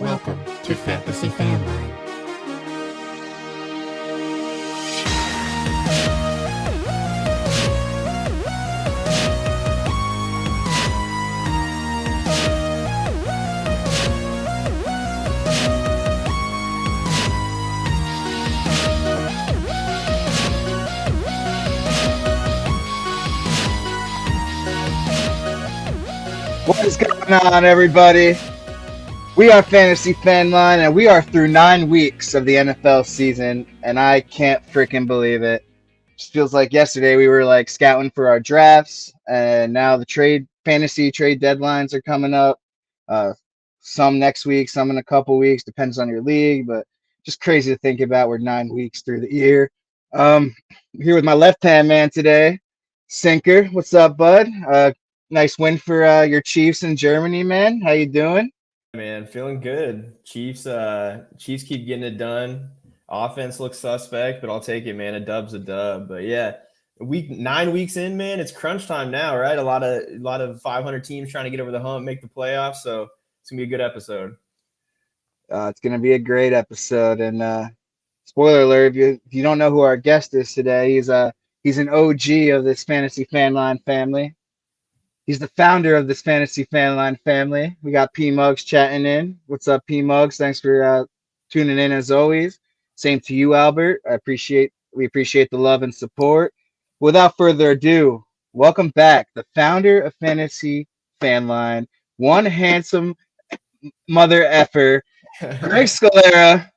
Welcome to Fantasy Fanline. What is going on, everybody? We are Fantasy Fanline, and we are through 9 weeks of the NFL season, and I can't freaking believe it. Just feels like yesterday we were like scouting for our drafts, and now the fantasy trade deadlines are coming up. Some next week, some in a couple weeks, depends on your league, but just crazy to think about. We're 9 weeks through the year. I'm here with my left-hand man today, Sinker. What's up, bud? Nice win for your Chiefs in Germany, man. How you doing? Man, feeling good. Chiefs keep getting it done. Offense looks suspect, but I'll take it, man. A dub's a dub. But yeah, 9 weeks in, man, it's crunch time now, right? A lot of 500 teams trying to get over the hump, make the playoffs. So it's gonna be a good episode. It's gonna be a great episode. And spoiler alert: if you don't know who our guest is today, he's an OG of this Fantasy Fanline family. He's the founder of this Fantasy Fanline family. We got P Mugs chatting in. What's up, P Mugs? Thanks for tuning in as always. Same to you, Albert. We appreciate the love and support. Without further ado, welcome back, the founder of Fantasy Fanline, one handsome mother effer, Greg Scalera.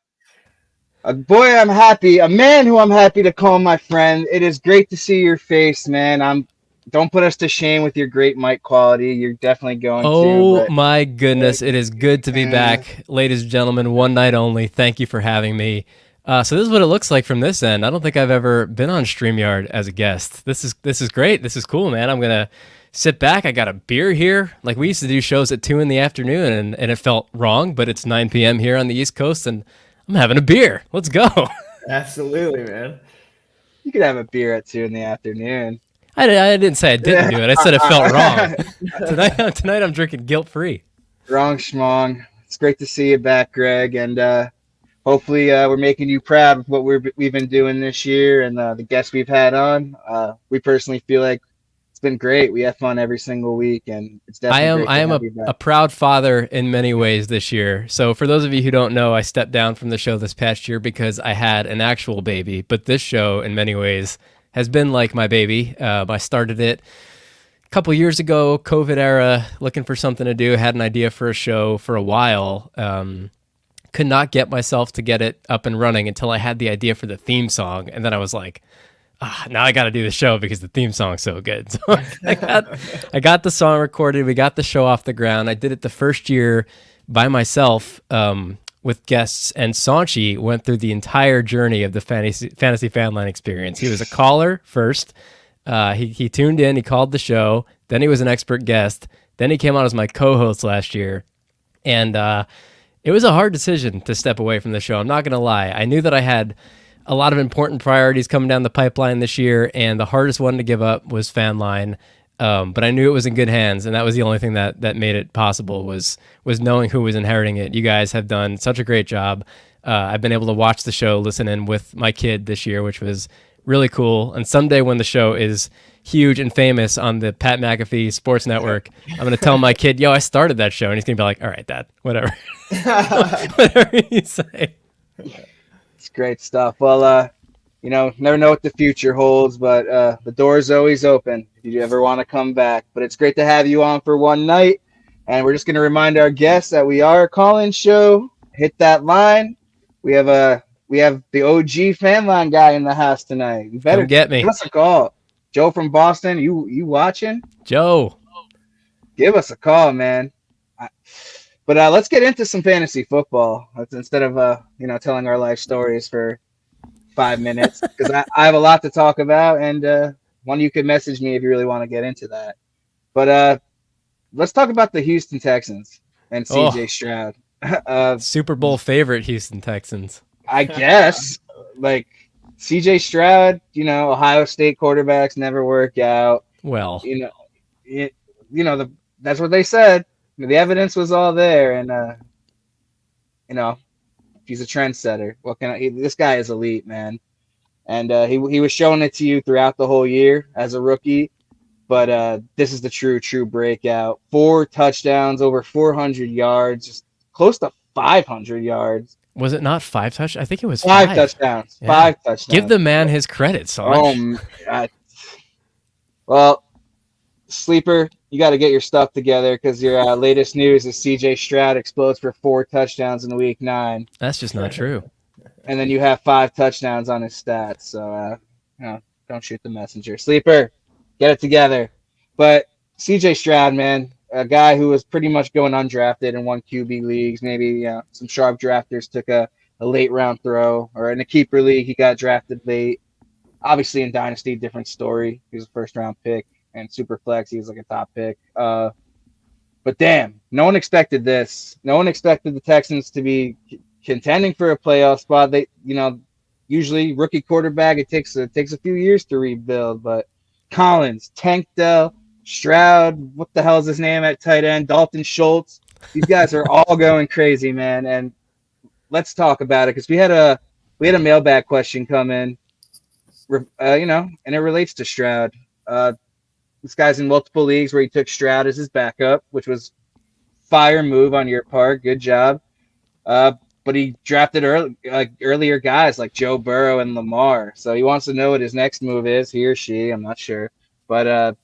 A man who I'm happy to call my friend. It is great to see your face, man. Don't put us to shame with your great mic quality. You're definitely going to. Oh, my goodness. It is good to be back, ladies and gentlemen. One night only. Thank you for having me. So this is what it looks like from this end. I don't think I've ever been on StreamYard as a guest. This is great. This is cool, man. I'm going to sit back. I got a beer here. Like, we used to do shows at 2 in the afternoon, and it felt wrong, but it's 9 p.m. here on the East Coast, and I'm having a beer. Let's go. Absolutely, man. You could have a beer at 2 in the afternoon. I didn't say I didn't do it. I said it felt wrong. Tonight I'm drinking guilt-free. Wrong schmong. It's great to see you back, Greg, and hopefully we're making you proud of what we've been doing this year and the guests we've had on. We personally feel like it's been great. We have fun every single week, and it's definitely I am a proud father in many ways this year. So for those of you who don't know, I stepped down from the show this past year because I had an actual baby, but this show in many ways has been like my baby. I started it a couple years ago, COVID era, looking for something to do, had an idea for a show for a while. Could not get myself to get it up and running until I had the idea for the theme song. And then I was like, now I got to do the show because the theme song's so good. So I got the song recorded. We got the show off the ground. I did it the first year by myself, with guests, and Sanchi went through the entire journey of the Fantasy Fanline experience. He was a caller first. He tuned in, he called the show, then he was an expert guest, then he came on as my co-host last year. And it was a hard decision to step away from the show. I'm not going to lie. I knew that I had a lot of important priorities coming down the pipeline this year, and the hardest one to give up was Fanline. But I knew it was in good hands, and that was the only thing that made it possible was knowing who was inheriting it. You guys have done such a great job. I've been able to watch the show, listen in with my kid this year, which was really cool. And someday when the show is huge and famous on the Pat McAfee Sports Network, I'm going to tell my kid, yo, I started that show. And he's going to be like, all right, Dad, whatever. Whatever you say. It's great stuff. Well, never know what the future holds, but the door is always open if you ever want to come back. But it's great to have you on for one night. And we're just going to remind our guests that we are a call-in show. Hit that line. We have the OG fan line guy in the house tonight. You better come get me. Give us a call. Joe from Boston, you watching? Joe. Give us a call, man. But let's get into some fantasy football instead of telling our life stories for 5 minutes, because I have a lot to talk about, and one you could message me if you really want to get into that. But let's talk about the Houston Texans and CJ Stroud. Super Bowl favorite Houston Texans. I guess. Like, CJ Stroud, Ohio State quarterbacks never work out. Well, that's what they said. The evidence was all there, and you know, he's a trendsetter. This guy is elite, man. And he was showing it to you throughout the whole year as a rookie. But this is the true breakout. 4 touchdowns, over 400 yards, just close to 500 yards. Was it not 5 touchdowns? I think it was 5 touchdowns. Yeah. 5 touchdowns. Give the man his credit, Sanj. Well, Sleeper, you got to get your stuff together because your latest news is C.J. Stroud explodes for 4 touchdowns in week 9. That's just not true. And then you have 5 touchdowns on his stats. So, don't shoot the messenger. Sleeper, get it together. But C.J. Stroud, man, a guy who was pretty much going undrafted in 1 QB leagues. Maybe some sharp drafters took a late round throw, or in a keeper league, he got drafted late. Obviously, in Dynasty, different story. He was a first round pick, and Superflex, he was like a top pick. But damn, no one expected this. No one expected the Texans to be contending for a playoff spot. They, usually rookie quarterback, it takes a few years to rebuild. But Collins, Tank Dell, Stroud, what the hell is his name at tight end? Dalton Schultz. These guys are all going crazy, man. And let's talk about it because we had a mailbag question come in, and it relates to Stroud. This guy's in multiple leagues where he took Stroud as his backup, which was fire move on your part. Good job. But he drafted earlier guys like Joe Burrow and Lamar. So he wants to know what his next move is, he or she. I'm not sure. But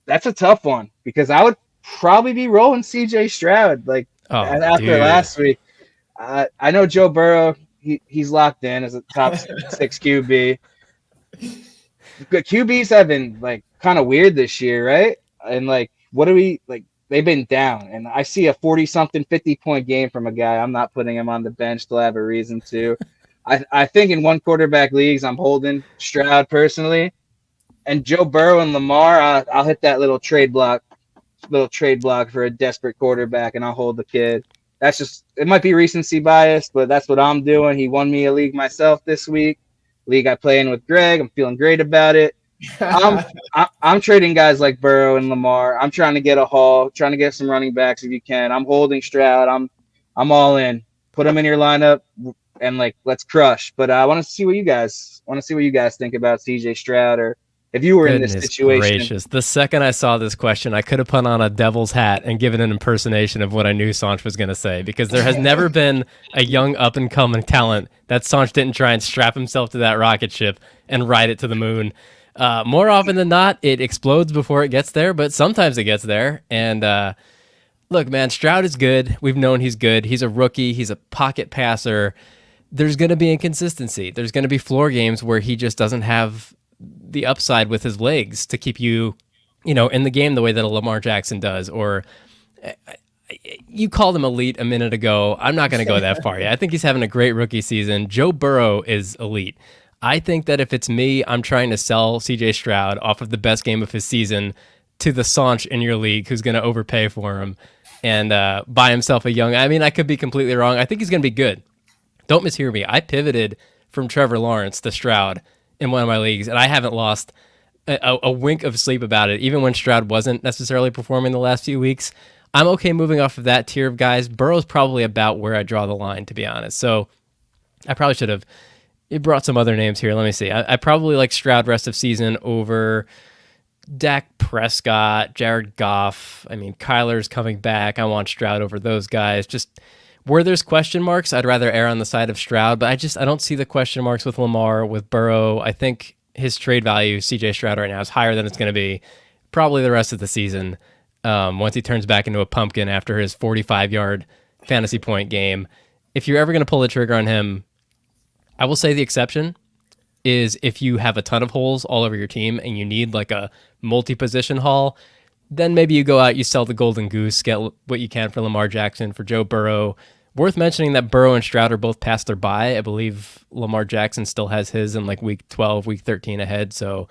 that's a tough one because I would probably be rolling C.J. Stroud after last week. I know Joe Burrow, he's locked in as a top 6 QB. QBs have been kind of weird this year, right? And they've been down, and I see a 40-something 50-point game from a guy. I'm not putting him on the bench till I have a reason to. I think in 1 quarterback leagues, I'm holding Stroud personally, and Joe Burrow and Lamar, I'll hit that little trade block for a desperate quarterback, and I'll hold the kid. That's just, it might be recency bias, but that's what I'm doing. He won me a league myself this week. League I play in with Greg. I'm feeling great about it. I'm trading guys like Burrow and Lamar. I'm trying to get a haul, trying to get some running backs if you can. I'm holding Stroud. I'm all in. Put him in your lineup and let's crush. But I want to see what you guys think about CJ Stroud, or if you were in this situation. Gracious. The second I saw this question, I could have put on a devil's hat and given an impersonation of what I knew Sanch was going to say, because there has never been a young up-and-coming talent that Sanch didn't try and strap himself to that rocket ship and ride it to the moon. More often than not, it explodes before it gets there, but sometimes it gets there. And look, man, Stroud is good. We've known he's good. He's a rookie. He's a pocket passer. There's going to be inconsistency. There's going to be floor games where he just doesn't have the upside with his legs to keep you in the game the way that a Lamar Jackson does. Or you called him elite a minute ago. I'm not going to go that far yet. I think he's having a great rookie season. Joe Burrow is elite. I think that if it's me, I'm trying to sell CJ Stroud off of the best game of his season to the Sanch in your league who's going to overpay for him and buy himself a young. I mean, I could be completely wrong. I think he's going to be good. Don't mishear me. I pivoted from Trevor Lawrence to Stroud in one of my leagues, and I haven't lost a wink of sleep about it, even when Stroud wasn't necessarily performing the last few weeks. I'm okay moving off of that tier of guys. Burrow's probably about where I draw the line, to be honest. So I probably should have brought some other names here. Let me see. I probably like Stroud rest of season over Dak Prescott, Jared Goff. I mean, Kyler's coming back. I want Stroud over those guys. Just where there's question marks, I'd rather err on the side of Stroud, but I don't see the question marks with Lamar, with Burrow. I think his trade value, CJ Stroud right now, is higher than it's going to be probably the rest of the season once he turns back into a pumpkin after his 45-yard fantasy point game. If you're ever going to pull the trigger on him, I will say the exception is if you have a ton of holes all over your team and you need a multi-position haul, then maybe you go out, you sell the golden goose, get what you can for Lamar Jackson, for Joe Burrow. Worth mentioning that Burrow and Stroud are both past their bye. I believe Lamar Jackson still has his in week 12, week 13 ahead. So,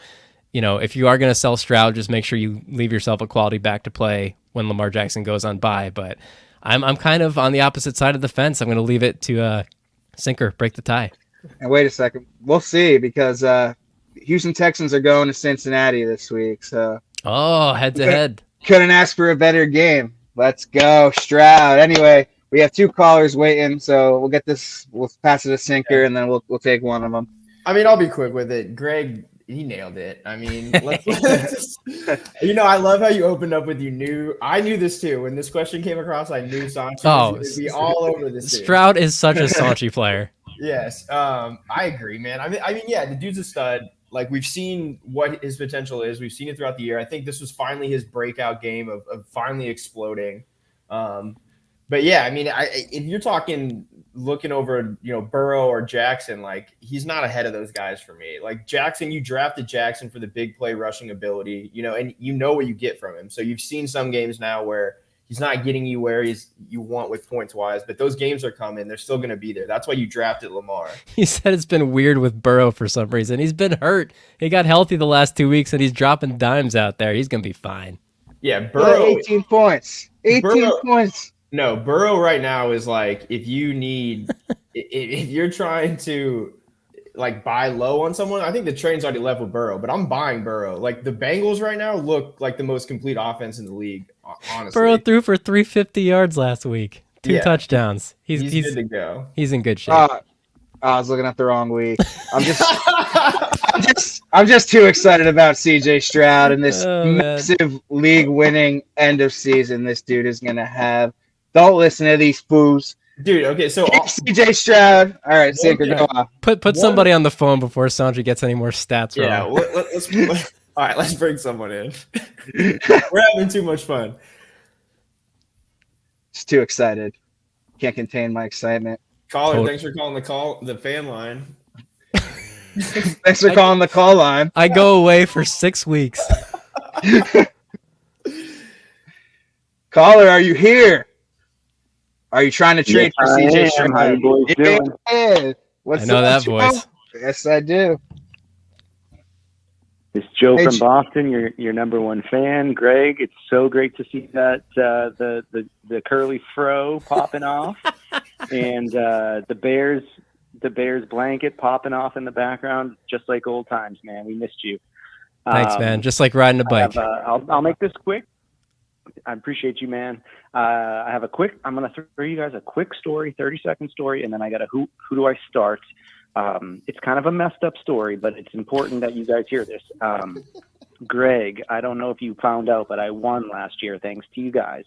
if you are going to sell Stroud, just make sure you leave yourself a quality back to play when Lamar Jackson goes on bye. But I'm kind of on the opposite side of the fence. I'm going to leave it to Sinker, break the tie. And wait a second. We'll see, because Houston Texans are going to Cincinnati this week. So head to head. Couldn't ask for a better game. Let's go, Stroud. Anyway, We have 2 callers waiting, so we'll get this. We'll pass it to Sinker, and then we'll take one of them. I mean, I'll be quick with it. Greg, he nailed it. I mean, I love how you opened up with I knew this too. When this question came across, I knew Sanchi was going to be all over this. Stroud is such a Sanchi player. Yes, I agree, man. I mean, yeah, the dude's a stud. Like, we've seen what his potential is. We've seen it throughout the year. I think this was finally his breakout game of finally exploding. But yeah, I mean, if you're talking looking over, Burrow or Jackson, like, he's not ahead of those guys for me. Like, Jackson, you drafted Jackson for the big play rushing ability, and you know what you get from him. So you've seen some games now where he's not getting you where you want with points wise, but those games are coming. They're still going to be there. That's why you drafted Lamar. He said it's been weird with Burrow for some reason. He's been hurt. He got healthy the last 2 weeks, and he's dropping dimes out there. He's going to be fine. Yeah, Burrow. 18 points. 18 points. No, Burrow right now is like, if you're trying to like buy low on someone, I think the train's already left with Burrow, but I'm buying Burrow. Like, the Bengals right now look like the most complete offense in the league, honestly. Burrow threw for 350 yards last week. 2 touchdowns. He's good to go. He's in good shape. I was looking at the wrong week. I'm just too excited about CJ Stroud and this massive league-winning end of season this dude is gonna have. Don't listen to these fools. Dude, okay, so CJ Stroud. All right, Sinker, go on. Put somebody on the phone before Sanji gets any more stats wrong. Yeah, all right, let's bring someone in. We're having too much fun. Just too excited. Can't contain my excitement. Caller, thanks for calling the fan line. Thanks for calling the call line. I go away for 6 weeks. Caller, are you here? Are you trying to trade for CJ Stroud? How you boys doing? Yeah. I know that voice. Yes, I do. It's Joe from Boston, your number one fan. Greg, it's so great to see that the curly fro popping off, and the Bears blanket popping off in the background, just like old times, man. We missed you. Thanks, man. Just like riding a bike. I'll make this quick. I appreciate you, man. I'm going to throw you guys a quick story, 30-second story, and then I got a who do I start? It's kind of a messed up story, but it's important that you guys hear this. Greg, I don't know if you found out, but I won last year thanks to you guys.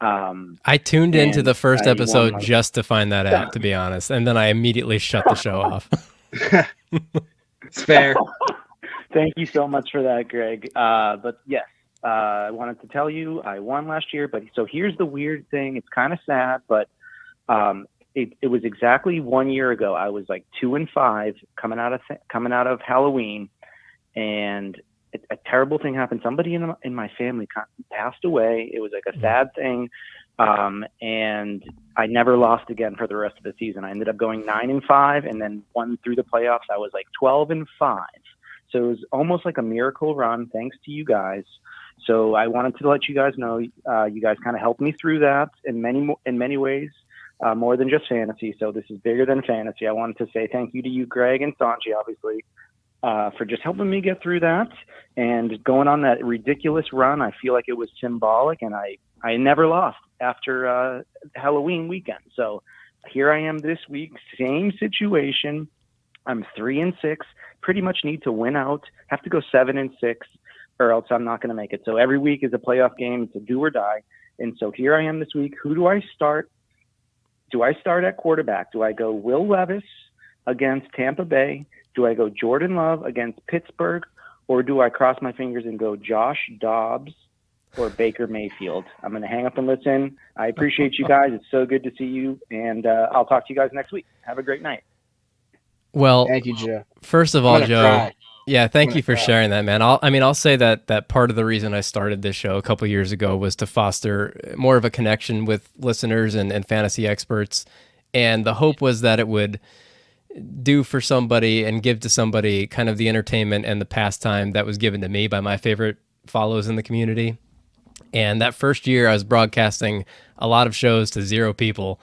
I tuned into the first episode just to find that out, to be honest, and then I immediately shut the show off. It's fair. Thank you so much for that, Greg. But yes, I wanted to tell you I won last year. But so here's the weird thing. It's kind of sad, but it was exactly 1 year ago. I was like 2-5 coming out of Halloween, and a terrible thing happened. Somebody in my family passed away. It was like a sad thing. And I never lost again for the rest of the season. I ended up going 9-5 and then won through the playoffs. I was like 12-5. So it was almost like a miracle run thanks to you guys. So I wanted to let you guys know, you guys kind of helped me through that in many ways, more than just fantasy. So this is bigger than fantasy. I wanted to say thank you to you, Greg and Sanji, obviously, for just helping me get through that and going on that ridiculous run. I feel like it was symbolic, and I never lost after Halloween weekend. So here I am this week, same situation. I'm 3-6, pretty much need to win out, have to go 7-6, or else I'm not going to make it. So every week is a playoff game. It's a do or die. And so here I am this week. Who do I start? Do I start at quarterback? Do I go Will Levis against Tampa Bay? Do I go Jordan Love against Pittsburgh? Or do I cross my fingers and go Josh Dobbs or Baker Mayfield? I'm going to hang up and listen. I appreciate you guys. It's so good to see you. And I'll talk to you guys next week. Have a great night. Well, thank you, Joe. First of all, Joe, yeah, thank you for sharing that, man. I'll say that part of the reason I started this show a couple years ago was to foster more of a connection with listeners and fantasy experts. And the hope was that it would do for somebody and give to somebody kind of the entertainment and the pastime that was given to me by my favorite follows in the community. And that first year I was broadcasting a lot of shows to 0 people.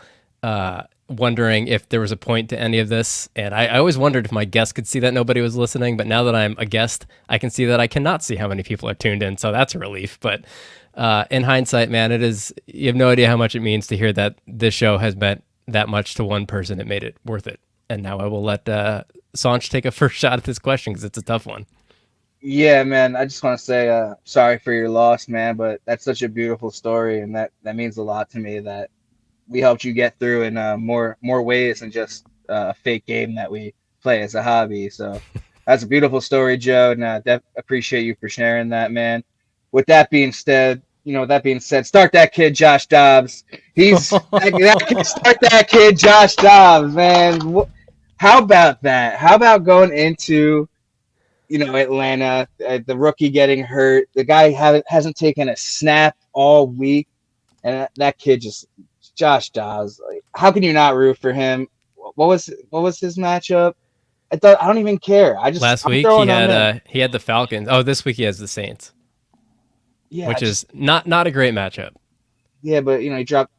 wondering if there was a point to any of this. And I always wondered if my guest could see that nobody was listening. But now that I'm a guest, I can see that I cannot see how many people are tuned in. So that's a relief. But in hindsight, man, you have no idea how much it means to hear that this show has meant that much to one person. It made it worth it. And now I will let Sanch take a first shot at this question because it's a tough one. Yeah, man. I just want to say sorry for your loss, man. But that's such a beautiful story, and that means a lot to me that we helped you get through in more ways than just a fake game that we play as a hobby. So that's a beautiful story, Joe, and appreciate you for sharing that, man. With that being said, start that kid, Josh Dobbs. Start that kid, Josh Dobbs, man. How about that? How about going into, Atlanta, the rookie getting hurt, the guy hasn't taken a snap all week, and that kid Josh Dobbs. Like, how can you not root for him? What was his matchup? I don't even care. Last week he had the Falcons. Oh, this week he has the Saints. Yeah, which is not a great matchup. Yeah, but he dropped.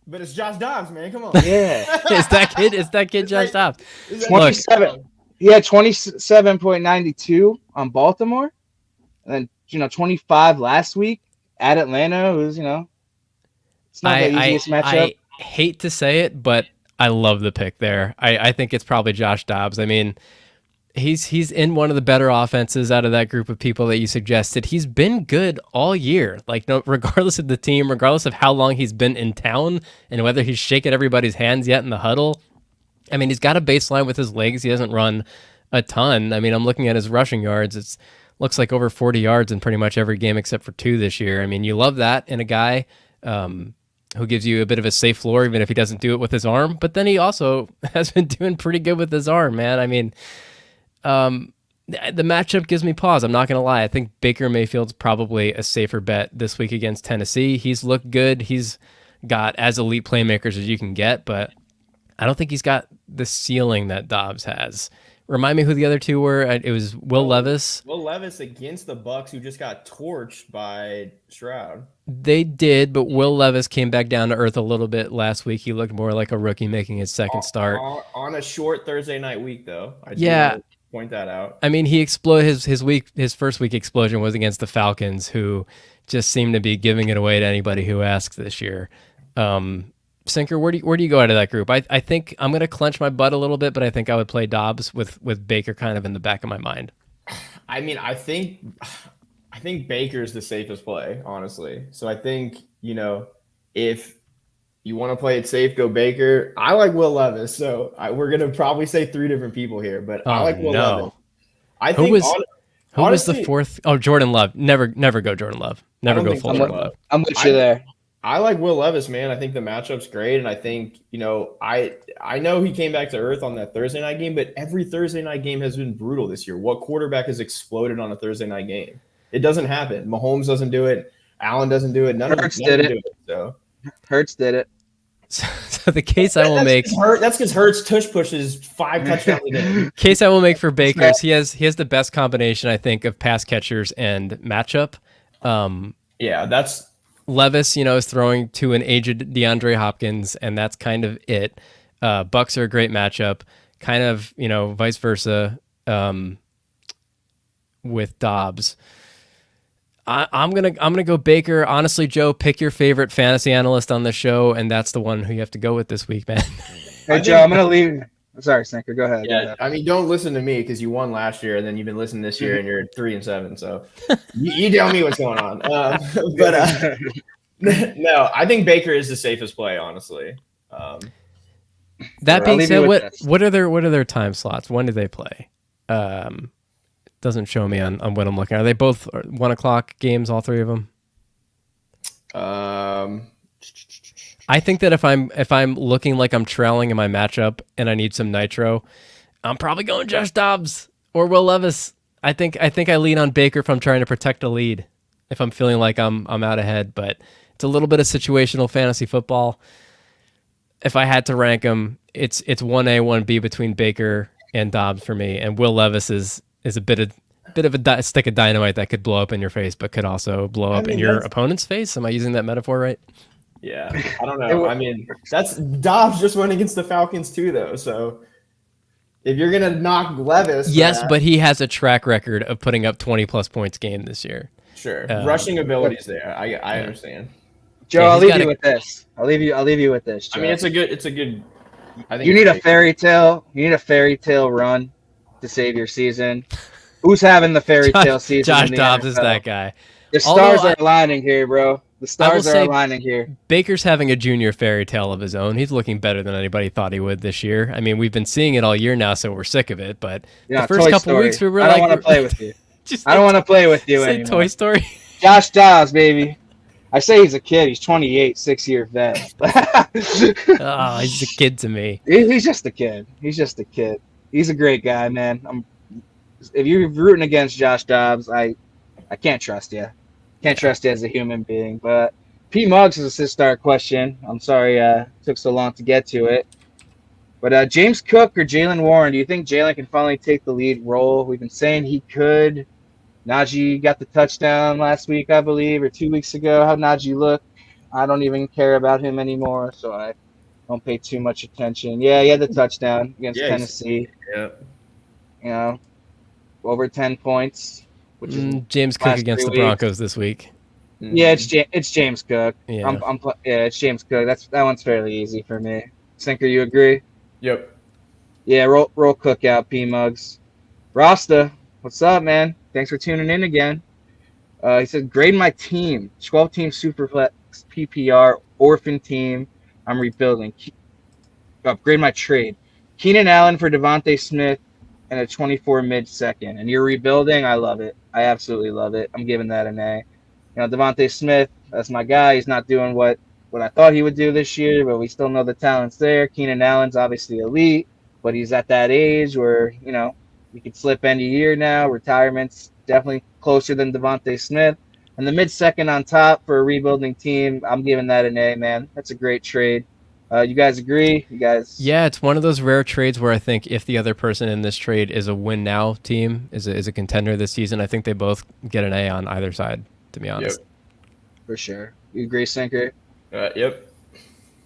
But it's Josh Dobbs, man. Come on. Yeah, it's that kid Josh Dobbs. 27. He had 27.92 on Baltimore, and then 25 last week at Atlanta. It was it's not the easiest matchup. I hate to say it, but I love the pick there. I think it's probably Josh Dobbs. I mean, he's in one of the better offenses out of that group of people that you suggested. He's been good all year. Like, no, regardless of the team, regardless of how long he's been in town and whether he's shaking everybody's hands yet in the huddle. I mean, he's got a baseline with his legs. He hasn't run a ton. I mean, I'm looking at his rushing yards. It looks like over 40 yards in pretty much every game except for 2 this year. I mean, you love that in a guy who gives you a bit of a safe floor, even if he doesn't do it with his arm. But then he also has been doing pretty good with his arm, man. I mean, the matchup gives me pause. I'm not going to lie. I think Baker Mayfield's probably a safer bet this week against Tennessee. He's looked good. He's got as elite playmakers as you can get, but I don't think he's got the ceiling that Dobbs has. Remind me who the other two were. It was Will Levis. Will Levis against the Bucks, who just got torched by Stroud. They did, but Will Levis came back down to earth a little bit last week. He looked more like a rookie making his second start. On a short Thursday night week, though. I do point that out. I mean, he exploded his first week explosion was against the Falcons, who just seem to be giving it away to anybody who asks this year. Sinker, where do you go out of that group? I think I'm going to clench my butt a little bit, but I think I would play Dobbs with Baker kind of in the back of my mind. I mean, I think Baker's the safest play, honestly. So I think, if you want to play it safe, go Baker. I like Will Levis, so we're going to probably say 3 different people here, but I like Will Levis. I think who was the fourth? Oh, Jordan Love. Never go Jordan Love. Never go full Jordan Love. I'm with you there. I like Will Levis, man. I think the matchup's great, and I think I know he came back to earth on that Thursday night game, but every Thursday night game has been brutal this year. What quarterback has exploded on a Thursday night game? It doesn't happen. Mahomes doesn't do it. Allen doesn't do it. Hurts did it. So Hurts did it. So the case I will make that's because Hurts tush pushes 5 touchdowns a game. Case I will make for Baker is he has the best combination, I think, of pass catchers and matchup. Yeah, that's. Levis, is throwing to an aged DeAndre Hopkins, and that's kind of it. Bucks are a great matchup, kind of, vice versa with Dobbs. I'm gonna go Baker. Honestly, Joe, pick your favorite fantasy analyst on the show, and that's the one who you have to go with this week, man. Hey, Joe, I'm gonna leave. Sorry, Stinker. Go ahead. Yeah, I mean, don't listen to me because you won last year, and then you've been listening this year, and you're 3-7. So you tell me what's going on. No, I think Baker is the safest play, honestly. That being said, what are their time slots? When do they play? Doesn't show me on what I'm looking at. Are they both 1 o'clock games, all 3 of them? I think that if I'm looking like I'm trailing in my matchup and I need some nitro, I'm probably going Josh Dobbs or Will Levis. I think I lean on Baker if I'm trying to protect a lead, if I'm feeling like I'm out ahead. But it's a little bit of situational fantasy football. If I had to rank them, it's 1A, 1B between Baker and Dobbs for me, and Will Levis is a bit of a stick of dynamite that could blow up in your face, but could also blow up in your opponent's face. Am I using that metaphor right? Yeah, I don't know. I mean, that's Dobbs just went against the Falcons too, though. So if you're gonna knock Levis, for Yes, that, but he has a track record of putting up 20-plus points game this year. sure, rushing abilities there. I understand. Joe, Yeah, I'll he's leave gotta- you with this. I'll leave you with this, Joe. I mean, it's a good. I think You it's need a great. fairy tale. You need a fairy tale run to save your season. Who's having the fairy tale season? Josh in the Dobbs NFL? is that guy. The stars Although are aligning here, bro. The stars are say- aligning here. Baker's having a junior fairy tale of his own. He's looking better than anybody thought he would this year. I mean, we've been seeing it all year now, so we're sick of it. But Yeah, the first Toy couple Story. weeks, we were I like, don't want to play with you. just I don't want to play with you say anymore. Toy Story. Josh Dobbs, baby. I say he's a kid. He's 28, 6-year vet. Oh, he's a kid to me. He's just a kid. He's just a kid. He's a great guy, man. If you're rooting against Josh Dobbs, I can't trust you. Can't trust you as a human being. But P. Muggs is a start question. I'm sorry it took so long to get to it. But James Cook or Jalen Warren, do you think Jalen can finally take the lead role? We've been saying he could. Najee got the touchdown last week, I believe, or 2 weeks ago. How'd Najee look? I don't even care about him anymore, so I don't pay too much attention. Yeah, he had the touchdown against Tennessee. Yeah. You know, over 10 points. Which is James Cook last against 3 the weeks. Broncos this week. Yeah, it's James Cook. Yeah. It's James Cook. That one's fairly easy for me. Sinker, you agree? Yep. Yeah, roll Cook out, P Mugs. Rasta, what's up, man? Thanks for tuning in again. He said, grade my team. 12-team Superflex PPR orphan team. I'm rebuilding. Upgrade my trade. Keenan Allen for Devontae Smith and a 24 mid-second. And you're rebuilding? I love it. I absolutely love it. I'm giving that an A. You know, Devontae Smith, that's my guy. He's not doing what I thought he would do this year, but we still know the talent's there. Keenan Allen's obviously elite, but he's at that age where, you know, we could slip end of year now. Retirement's definitely closer than Devontae Smith. And the mid-second on top for a rebuilding team, I'm giving that an A, man. That's a great trade. You guys agree? You guys? Yeah, it's one of those rare trades where I think if the other person in this trade is a win now team, is a contender this season, I think they both get an A on either side, to be honest. Yep. For sure. You agree, Sinker? Yep.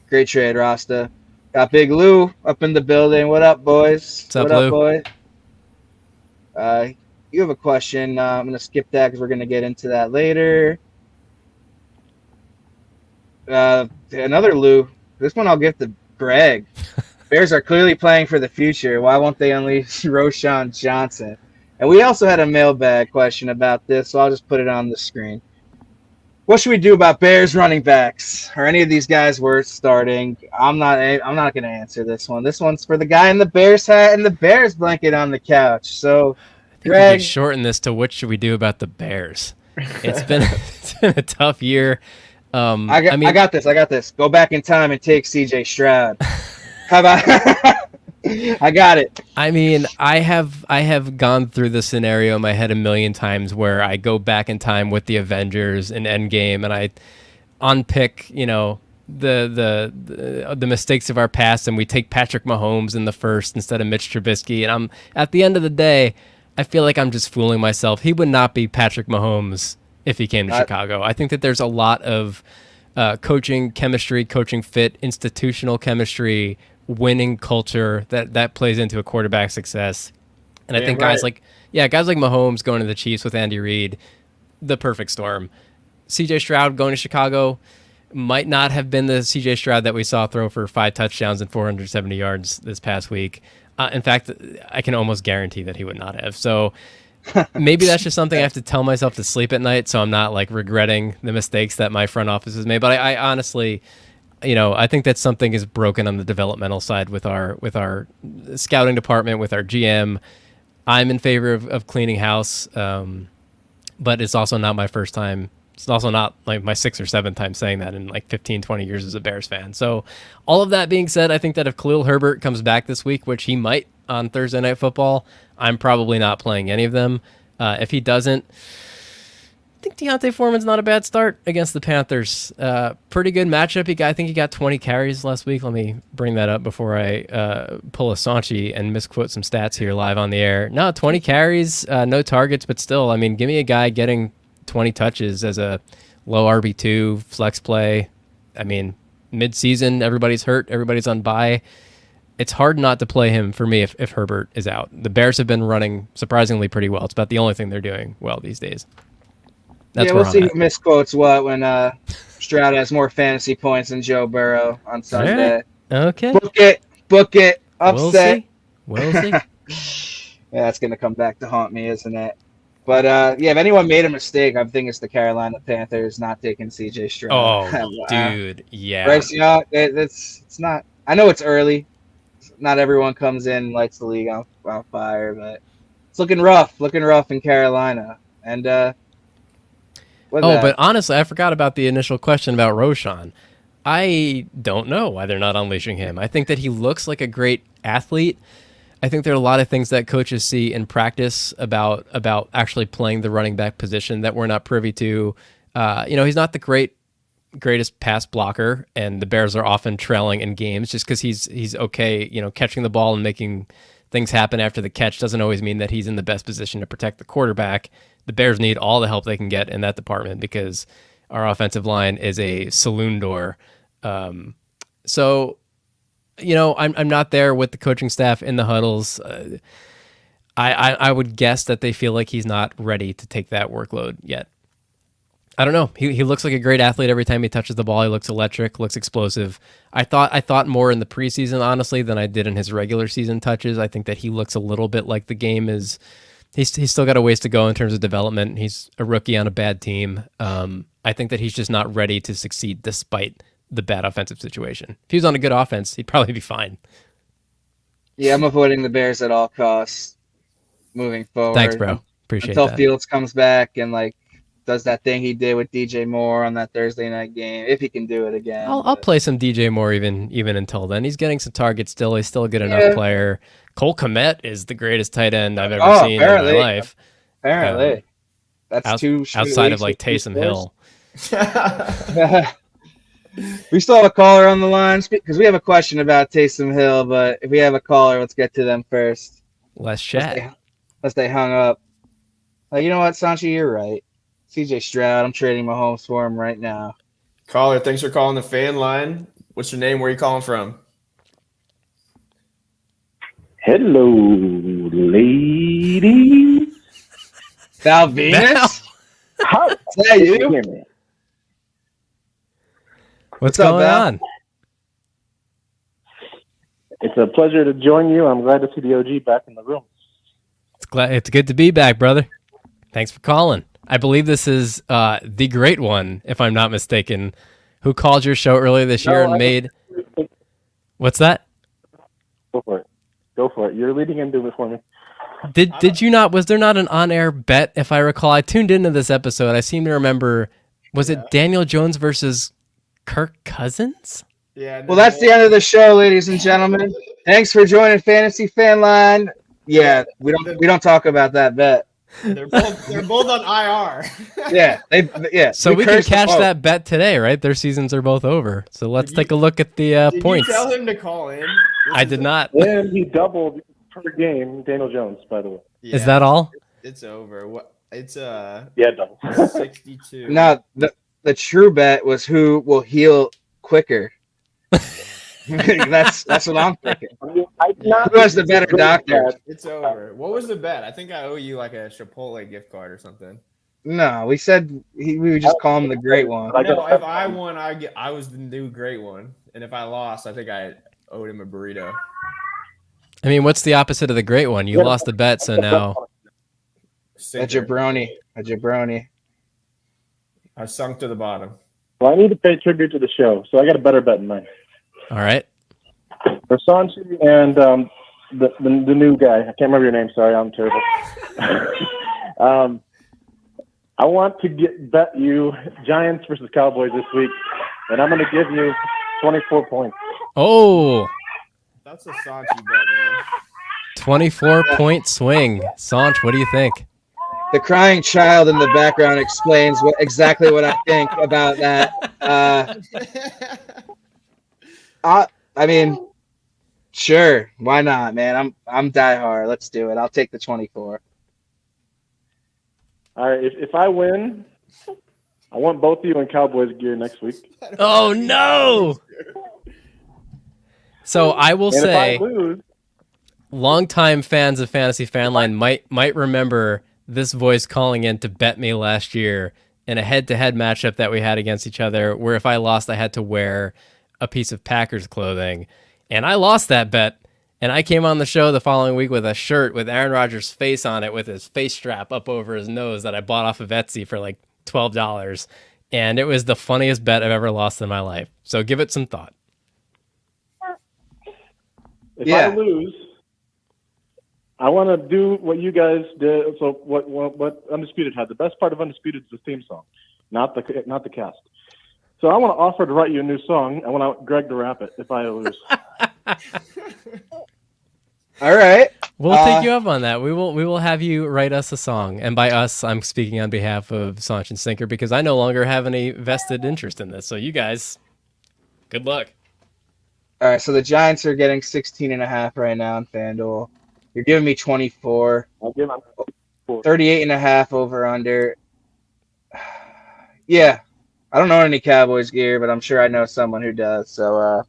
Great trade, Rasta. Got Big Lou up in the building. What up, boys? What's up, what up, Lou? boy? You have a question. I'm going to skip that because we're going to get into that later. Another Lou. This one I'll give to Greg. Bears are clearly playing for the future. Why won't they unleash Roshan Johnson? And we also had a mailbag question about this, so I'll just put it on the screen. What should we do about Bears running backs? Are any of these guys worth starting? I'm not going to answer this one. This one's for the guy in the Bears hat and the Bears blanket on the couch. So, I think we Greg, could shorten this to what should we do about the Bears? It's been a tough year. I got this. Go back in time and take CJ Stroud. How about I got it. I mean, I have gone through this scenario in my head a million times where I go back in time with the Avengers and Endgame and I unpick, you know, the mistakes of our past and we take Patrick Mahomes in the first instead of Mitch Trubisky. And I'm at the end of the day, I feel like I'm just fooling myself. He would not be Patrick Mahomes if he came to Chicago. I think that there's a lot of coaching chemistry, coaching fit, institutional chemistry, winning culture that plays into a quarterback success. And I think guys like Mahomes going to the Chiefs with Andy Reid, the perfect storm. CJ Stroud going to Chicago might not have been the CJ Stroud that we saw throw for 5 touchdowns and 470 yards this past week. In fact, I can almost guarantee that he would not have. So maybe that's just something I have to tell myself to sleep at night so I'm not like regretting the mistakes that my front office has made. But I honestly, you know, I think that something is broken on the developmental side with our scouting department, with our GM. I'm in favor of cleaning house, but it's also not my first time. It's also not like my 6th or 7th time saying that in like 15, 20 years as a Bears fan. So all of that being said, I think that if Khalil Herbert comes back this week, which he might on Thursday Night Football, I'm probably not playing any of them. If he doesn't, I think Deontay Foreman's not a bad start against the Panthers. Pretty good matchup. I think he got 20 carries last week. Let me bring that up before I pull a Sanchi and misquote some stats here live on the air. No, 20 carries, no targets, but still, I mean, give me a guy getting 20 touches as a low RB2 flex play. I mean, mid-season, everybody's hurt, everybody's on bye. It's hard not to play him for me if Herbert is out. The Bears have been running surprisingly pretty well. It's about the only thing they're doing well these days. That's we'll see at. who misquotes what when Stroud has more fantasy points than Joe Burrow on Sunday. Right. Okay. Book it. Upset. We'll see. Yeah, that's going to come back to haunt me, isn't it? But, if anyone made a mistake, I think it's the Carolina Panthers not taking C.J. Stroud. Oh, dude, yeah. Bryce Young, it's not – I know it's early. Not everyone comes in and lights the league on fire, but it's looking rough in Carolina. And but honestly, I forgot about the initial question about Roshan. I don't know why they're not unleashing him. I think that he looks like a great athlete. I think there are a lot of things that coaches see in practice about actually playing the running back position that we're not privy to. He's not the greatest pass blocker, and the Bears are often trailing in games just because he's okay. Catching the ball and making things happen after the catch doesn't always mean that he's in the best position to protect the quarterback. The Bears need all the help they can get in that department because our offensive line is a saloon door. I'm not there with the coaching staff in the huddles. I would guess that they feel like he's not ready to take that workload yet. I don't know. He looks like a great athlete every time he touches the ball. He looks electric, looks explosive. I thought more in the preseason, honestly, than I did in his regular season touches. I think that he looks a little bit like the game is. He's still got a ways to go in terms of development. He's a rookie on a bad team. I think that he's just not ready to succeed despite the bad offensive situation. If he was on a good offense, he'd probably be fine. Yeah, I'm avoiding the Bears at all costs moving forward. Thanks, bro. Appreciate until that. Fields comes back and does that thing he did with DJ Moore on that Thursday night game, if he can do it again. I'll play some DJ Moore even until then. He's getting some targets still. He's still a good enough player. Cole Kmet is the greatest tight end I've ever seen in my life. Apparently. That's outside of Taysom Hill. We still have a caller on the line because we have a question about Taysom Hill, but if we have a caller, let's get to them first. Let's chat. Unless they hung up. You know what, Sanchi, you're right. CJ Stroud, I'm trading Mahomes for him right now. Caller, thanks for calling the fan line. What's your name? Where are you calling from? Hello, ladies. Val Venus? How Is that you? What's up, going Val? on? It's a pleasure to join you. I'm glad to see the OG back in the room. It's good to be back, brother. Thanks for calling. I believe this is the great one, if I'm not mistaken, who called your show earlier this year and made. What's that? Go for it. You're leading into it for me. Did you not? Was there not an on-air bet? If I recall, I tuned into this episode. I seem to remember. Was it Daniel Jones versus Kirk Cousins? Yeah. Well, that's the end of the show, ladies and gentlemen. Thanks for joining Fantasy Fanline. Yeah, we don't talk about that bet. They're both on IR. Yeah. So we can cash that bet today, right? Their seasons are both over. So let's take a look at the points. Did you tell him to call in? I did not. And he doubled per game, Daniel Jones, by the way. Yeah, is that all? It's over. What? It's double. 62. No, the true bet was who will heal quicker. That's what I'm thinking. Who has the better doctor? It's over. What was the bet? I think I owe you a Chipotle gift card or something. No, we said we would just call him the great one. No, if I won, I was the new great one, and if I lost, I think I owed him a burrito. I mean, what's the opposite of the great one? You lost the bet, so now a jabroni. I sunk to the bottom. Well, I need to pay tribute to the show, so I got a better bet in mind. all right. For Sanchi and the new guy, I can't remember your name. Sorry, I'm terrible. I want to bet you Giants versus Cowboys this week, and I'm going to give you 24 points. Oh, That's a Sanchi bet, man. 24-point swing. Sanch, what do you think? The crying child in the background explains exactly what I think about that. I mean, sure, why not, man? I'm diehard. Let's do it. I'll take the 24. All right, if I win, I want both of you in Cowboys gear next week. Oh no! So I will And say, if I lose, longtime fans of Fantasy Fanline might remember this voice calling in to bet me last year in a head-to-head matchup that we had against each other, where if I lost, I had to wear a piece of Packers clothing, and I lost that bet. And I came on the show the following week with a shirt with Aaron Rodgers' face on it, with his face strap up over his nose that I bought off of Etsy for like $12. And it was the funniest bet I've ever lost in my life. So give it some thought. if Yeah. I lose, I want to do what you guys did. So what Undisputed had. The best part of Undisputed is the theme song, not the cast. So I want to offer to write you a new song. I want Greg to rap it if I lose. All right. We'll take you up on that. We will have you write us a song. And by us, I'm speaking on behalf of Sanch and Sinker, because I no longer have any vested interest in this. So you guys, good luck. All right. So the Giants are getting 16.5 right now on FanDuel. You're giving me 24. I'll give him 38.5 over under. Yeah. I don't know any Cowboys gear, but I'm sure I know someone who does. So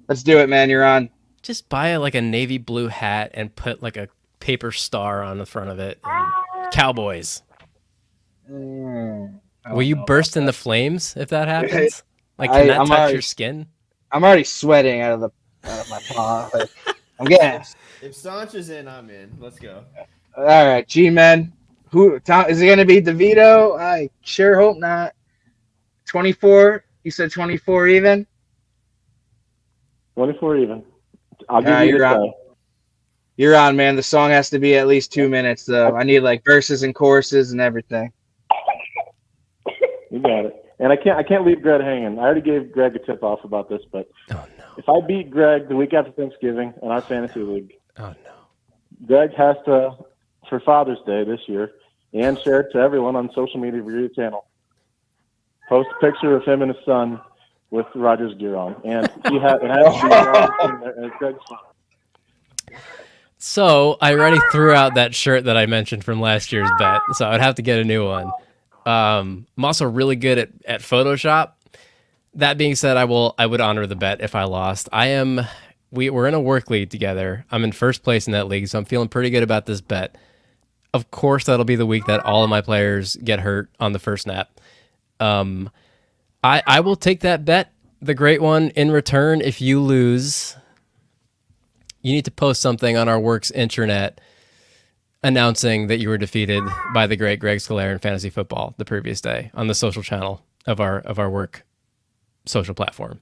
let's do it, man. You're on. Just buy like a navy blue hat and put like a paper star on the front of it. And Cowboys. I don't Will you know burst about into that. flames if that happens? Like, can that I'm touch already- your skin? I'm already sweating out of my paw. Like, I'm getting. If Sanch is in, I'm in. Let's go. All right, G-Men. Is it going to be DeVito? I sure hope not. 24. You said 24 even? 24 even. I'll give you You're the on. say. You're on, man. The song has to be at least 2 minutes, though. I need like verses and choruses and everything. You got it. And I can't leave Greg hanging. I already gave Greg a tip off about this, but if I beat Greg the week after Thanksgiving in our fantasy league, Oh no. Greg has to, for Father's Day this year, and share it to everyone on social media via your channel, post a picture of him and his son with Rogers gear on, and it has to be as Greg's son. So I already threw out that shirt that I mentioned from last year's bet, so I would have to get a new one. I'm also really good at Photoshop. That being said, I would honor the bet if I lost. We're in a work league together. I'm in first place in that league, so I'm feeling pretty good about this bet. Of course, that'll be the week that all of my players get hurt on the first snap. I will take that bet, the great one. In return, if you lose, you need to post something on our works intranet announcing that you were defeated by the great Greg Scalera in fantasy football the previous day on the social channel of our work social platform.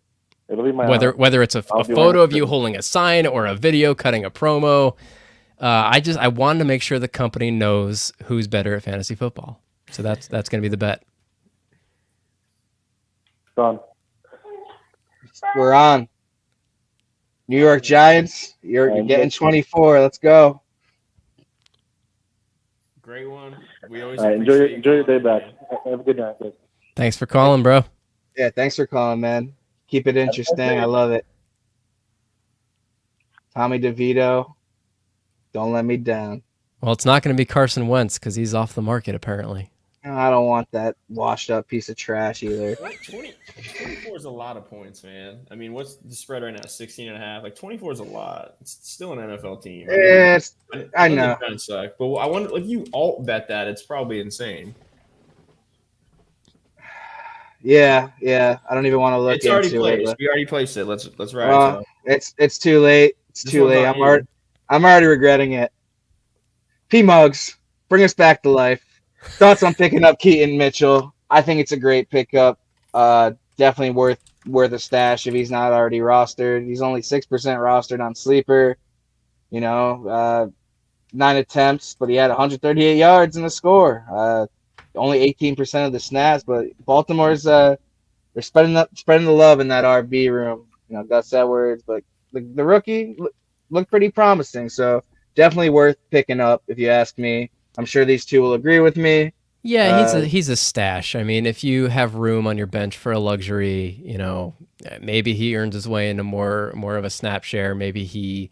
It'll be my Whether it's a photo of you holding a sign or a video cutting a promo. I wanted to make sure the company knows who's better at fantasy football. So that's going to be the bet. Done. We're on. New York Giants. You're getting 24. Let's go. Great one. We always All right, enjoy your day back. Have a good night, guys. Thanks for calling, bro. Yeah, thanks for calling, man. Keep it interesting. I love it. Tommy DeVito, don't let me down. Well, it's not going to be Carson Wentz because he's off the market apparently. I don't want that washed up piece of trash either. 24 is a lot of points, man. I mean, what's the spread right now? 16.5. Like 24 is a lot. It's still an NFL team. I know. Kind of suck, but I wonder if you alt bet that, it's probably insane. Yeah. I don't even want to look It's already into placed. it. We already placed it. Let's ride. It's too late. It's This too one's late. on you. I'm already regretting it. P Mugs, bring us back to life. Thoughts on picking up Keaton Mitchell? I think it's a great pickup. Definitely worth a stash if he's not already rostered. He's only 6% rostered on Sleeper. 9 attempts, but he had 138 yards in the score. Only 18% of the snaps, but Baltimore's they're spreading the love in that RB room. Gus Edwards, but the rookie looked pretty promising. So definitely worth picking up if you ask me. I'm sure these two will agree with me. Yeah, he's a stash. I mean, if you have room on your bench for a luxury, maybe he earns his way into more of a snap share. Maybe he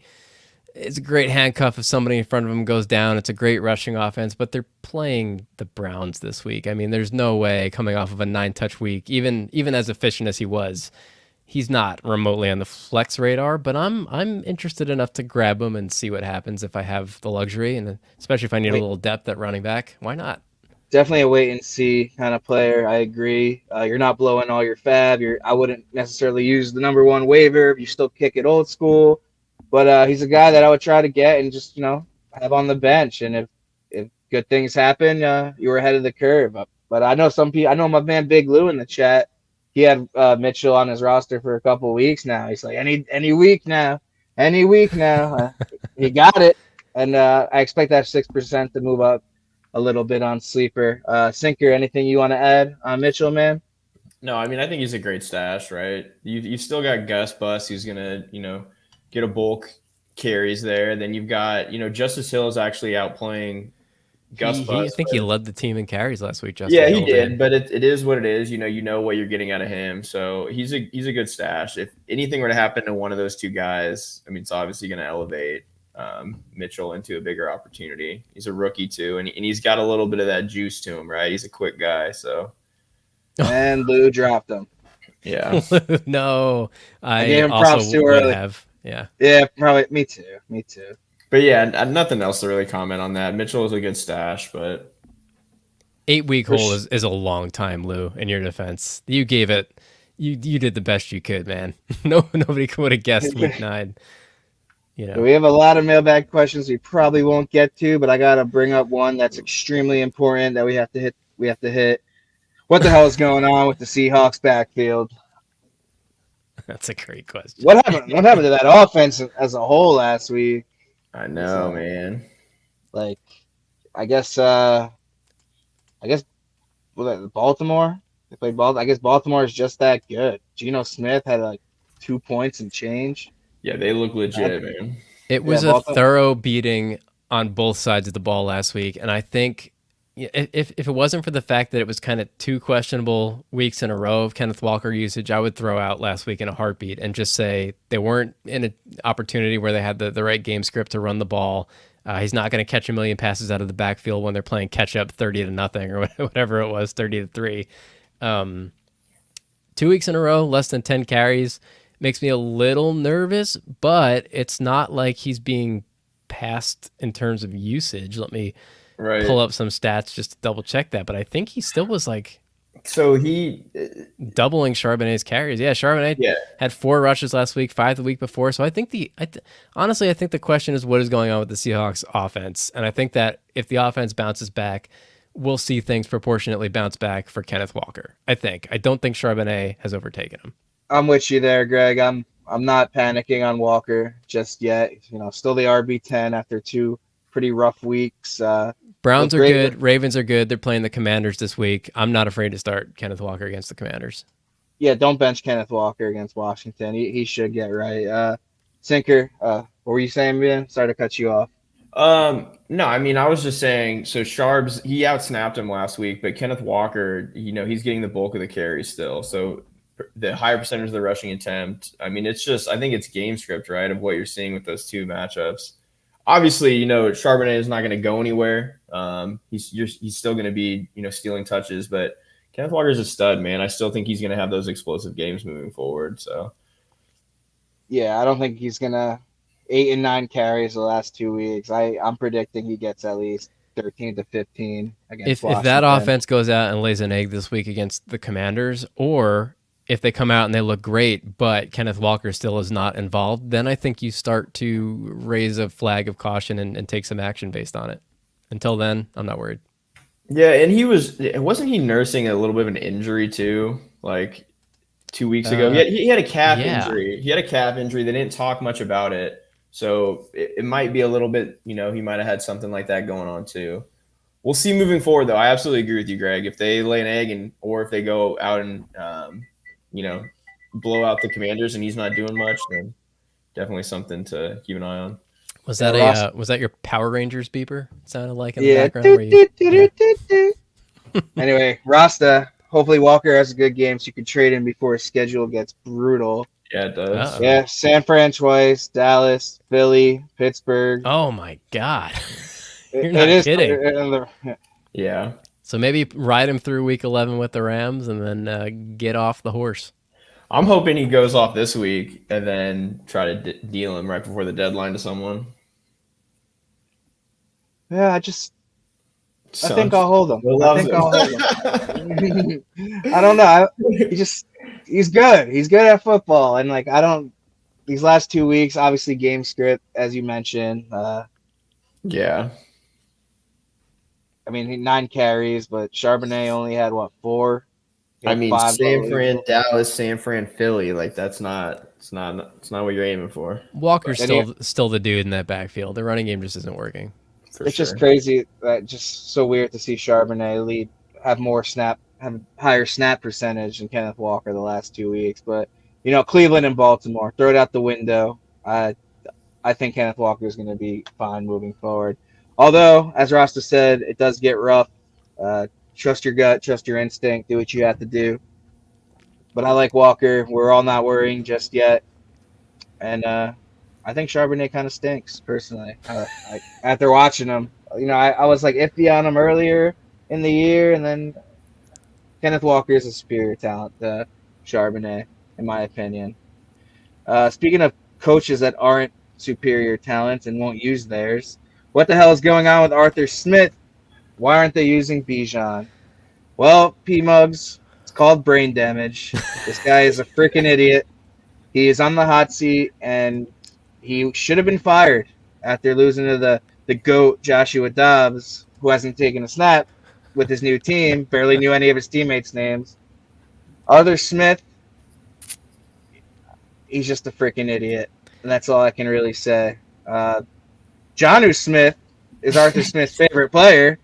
it's a great handcuff if somebody in front of him goes down. It's a great rushing offense, but they're playing the Browns this week. I mean, there's no way coming off of a 9-touch week, even as efficient as he was, he's not remotely on the flex radar. But I'm interested enough to grab him and see what happens if I have the luxury, and especially if I need a little depth at running back. Why not? Definitely a wait and see kind of player. I agree. You're not blowing all your fab. I wouldn't necessarily use the number one waiver if you still kick it old school. But he's a guy that I would try to get and just have on the bench. And if good things happen, you were ahead of the curve. But I know some people. I know my man Big Lou in the chat. He had Mitchell on his roster for a couple of weeks now. He's like any week now. He got it, and I expect that 6% to move up a little bit on sleeper. Sinker, anything you want to add on Mitchell, man? No, I mean, I think he's a great stash, right? You've still got Gus Bus, who's gonna get a bulk carries there. Then you've got Justice Hill is actually outplaying Gus Bus. I think he led the team in carries last week. Justice Yeah, Hill he did, but it is what it is. You know what you're getting out of him. So he's a good stash. If anything were to happen to one of those two guys, I mean, it's obviously going to elevate Mitchell into a bigger opportunity. He's a rookie too, and he's got a little bit of that juice to him, right? He's a quick guy, so. And Lou dropped him. Yeah. No, I gave him props too early. Yeah, probably. Me too. But yeah, nothing else to really comment on that. Mitchell is a good stash, but 8-week hole is a long time, Lou. In your defense, you gave it. You did the best you could, man. Nobody would have guessed week 9. We have a lot of mailbag questions we probably won't get to, but I gotta bring up one that's extremely important that we have to hit. What the hell is going on with the Seahawks backfield? That's a great question. What happened to that offense as a whole last week? I know, man. Like, I guess Baltimore. They played Baltimore. I guess Baltimore is just that good. Geno Smith had like 2 points and change. Yeah, they look legit, man. It was a thorough beating on both sides of the ball last week, and I think if it wasn't for the fact that it was kind of 2 questionable weeks in a row of Kenneth Walker usage, I would throw out last week in a heartbeat and just say they weren't in an opportunity where they had the right game script to run the ball. He's not going to catch a million passes out of the backfield when they're playing catch up 30-0 or whatever it was, 30-3. 2 weeks in a row, less than 10 carries makes me a little nervous, but it's not like he's being passed in terms of usage. Let me pull up some stats just to double check that. But I think he still was like, so he doubling Charbonnet's carries. Yeah, Charbonnet had 4 rushes last week, 5 the week before. So I think honestly, I think the question is what is going on with the Seahawks offense, and I think that if the offense bounces back, we'll see things proportionately bounce back for Kenneth Walker. I don't think Charbonnet has overtaken him. I'm with you there, Greg. I'm not panicking on Walker just yet. Still the RB10 after 2 pretty rough weeks. Browns are good. Ravens are good. They're playing the Commanders this week. I'm not afraid to start Kenneth Walker against the Commanders. Yeah, don't bench Kenneth Walker against Washington. He should get right. Sinker, what were you saying, man? Sorry to cut you off. No, I mean, I was just saying, so Sharbs, he outsnapped him last week, but Kenneth Walker, he's getting the bulk of the carries still. So the higher percentage of the rushing attempt, I mean, I think it's game script, right, of what you're seeing with those 2 matchups. Obviously, Charbonnet is not going to go anywhere. He's still going to be, stealing touches, but Kenneth Walker is a stud, man. I still think he's going to have those explosive games moving forward. So, yeah, I don't think he's going to 8 and 9 carries the last 2 weeks. I'm predicting he gets at least 13 to 15 against Washington. If that offense goes out and lays an egg this week against the Commanders, or if they come out and they look great, but Kenneth Walker still is not involved, then I think you start to raise a flag of caution and take some action based on it. Until then, I'm not worried. Yeah, and wasn't he nursing a little bit of an injury too, like 2 weeks ago? He had a calf injury. He had a calf injury. They didn't talk much about it. So it might be a little bit, he might have had something like that going on too. We'll see moving forward, though. I absolutely agree with you, Greg. If they lay an egg or if they go out and, blow out the Commanders and he's not doing much, then definitely something to keep an eye on. Was that your Power Rangers beeper? It sounded like in the background. Anyway, Rasta, hopefully Walker has a good game so you can trade him before his schedule gets brutal. Yeah, it does. Uh-oh. Yeah, San Fran twice, Dallas, Philly, Pittsburgh. Oh my God. You're It not is. kidding. Yeah. So maybe ride him through week 11 with the Rams and then get off the horse. I'm hoping he goes off this week and then try to deal him right before the deadline to someone. Yeah, I think I'll hold him. I think I'll hold him. I don't know. He's good. He's good at football, and like these last 2 weeks, obviously game script as you mentioned. Yeah. I mean, 9 carries, but Charbonnet only had what 4. He I had mean, 5 San Fran, goals. Dallas, San Fran, Philly. Like it's not what you're aiming for. Walker's And still the dude in that backfield. The running game just isn't working. It's just crazy that just so weird to see Charbonnet have higher snap percentage than Kenneth Walker the last 2 weeks. But Cleveland and Baltimore, throw it out the window. I think Kenneth Walker is going to be fine moving forward. Although, as Rasta said, it does get rough. Trust your gut, trust your instinct, do what you have to do. But I like Walker. We're all not worrying just yet. And I think Charbonnet kind of stinks, personally. After watching him, I was like iffy on him earlier in the year, and then Kenneth Walker is a superior talent to Charbonnet, in my opinion. Speaking of coaches that aren't superior talents and won't use theirs, what the hell is going on with Arthur Smith? Why aren't they using Bijan? Well, P-Mugs, it's called brain damage. This guy is a freaking idiot. He is on the hot seat, and he should have been fired after losing to the GOAT, Joshua Dobbs, who hasn't taken a snap with his new team, barely knew any of his teammates' names. Arthur Smith, he's just a freaking idiot, and that's all I can really say. Jonnu Smith is Arthur Smith's favorite player.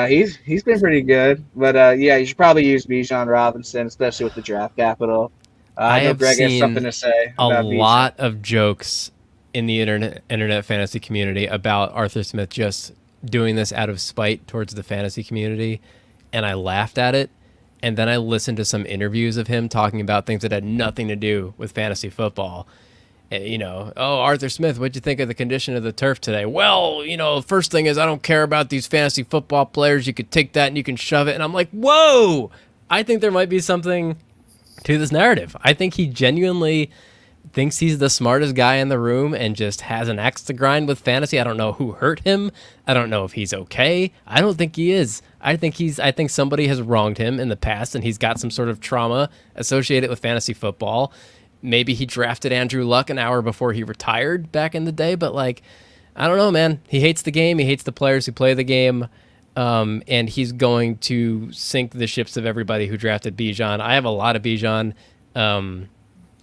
He's been pretty good, but yeah, you should probably use Bijan Robinson, especially with the draft capital. I know have Greg has seen something to say a about Bijan. lot of jokes in the internet fantasy community about Arthur Smith just doing this out of spite towards the fantasy community, and I laughed at it. And then I listened to some interviews of him talking about things that had nothing to do with fantasy football. And, oh, Arthur Smith, what'd you think of the condition of the turf today? Well, first thing is I don't care about these fantasy football players. You could take that and you can shove it. And I'm like, whoa, I think there might be something to this narrative. I think he genuinely thinks he's the smartest guy in the room and just has an axe to grind with fantasy. I don't know who hurt him. I don't know if he's okay. I don't think he is. I think somebody has wronged him in the past and he's got some sort of trauma associated with fantasy football. Maybe he drafted Andrew Luck an hour before he retired back in the day, but I don't know, man. He hates the game. He hates the players who play the game. And he's going to sink the ships of everybody who drafted Bijan. I have a lot of Bijan.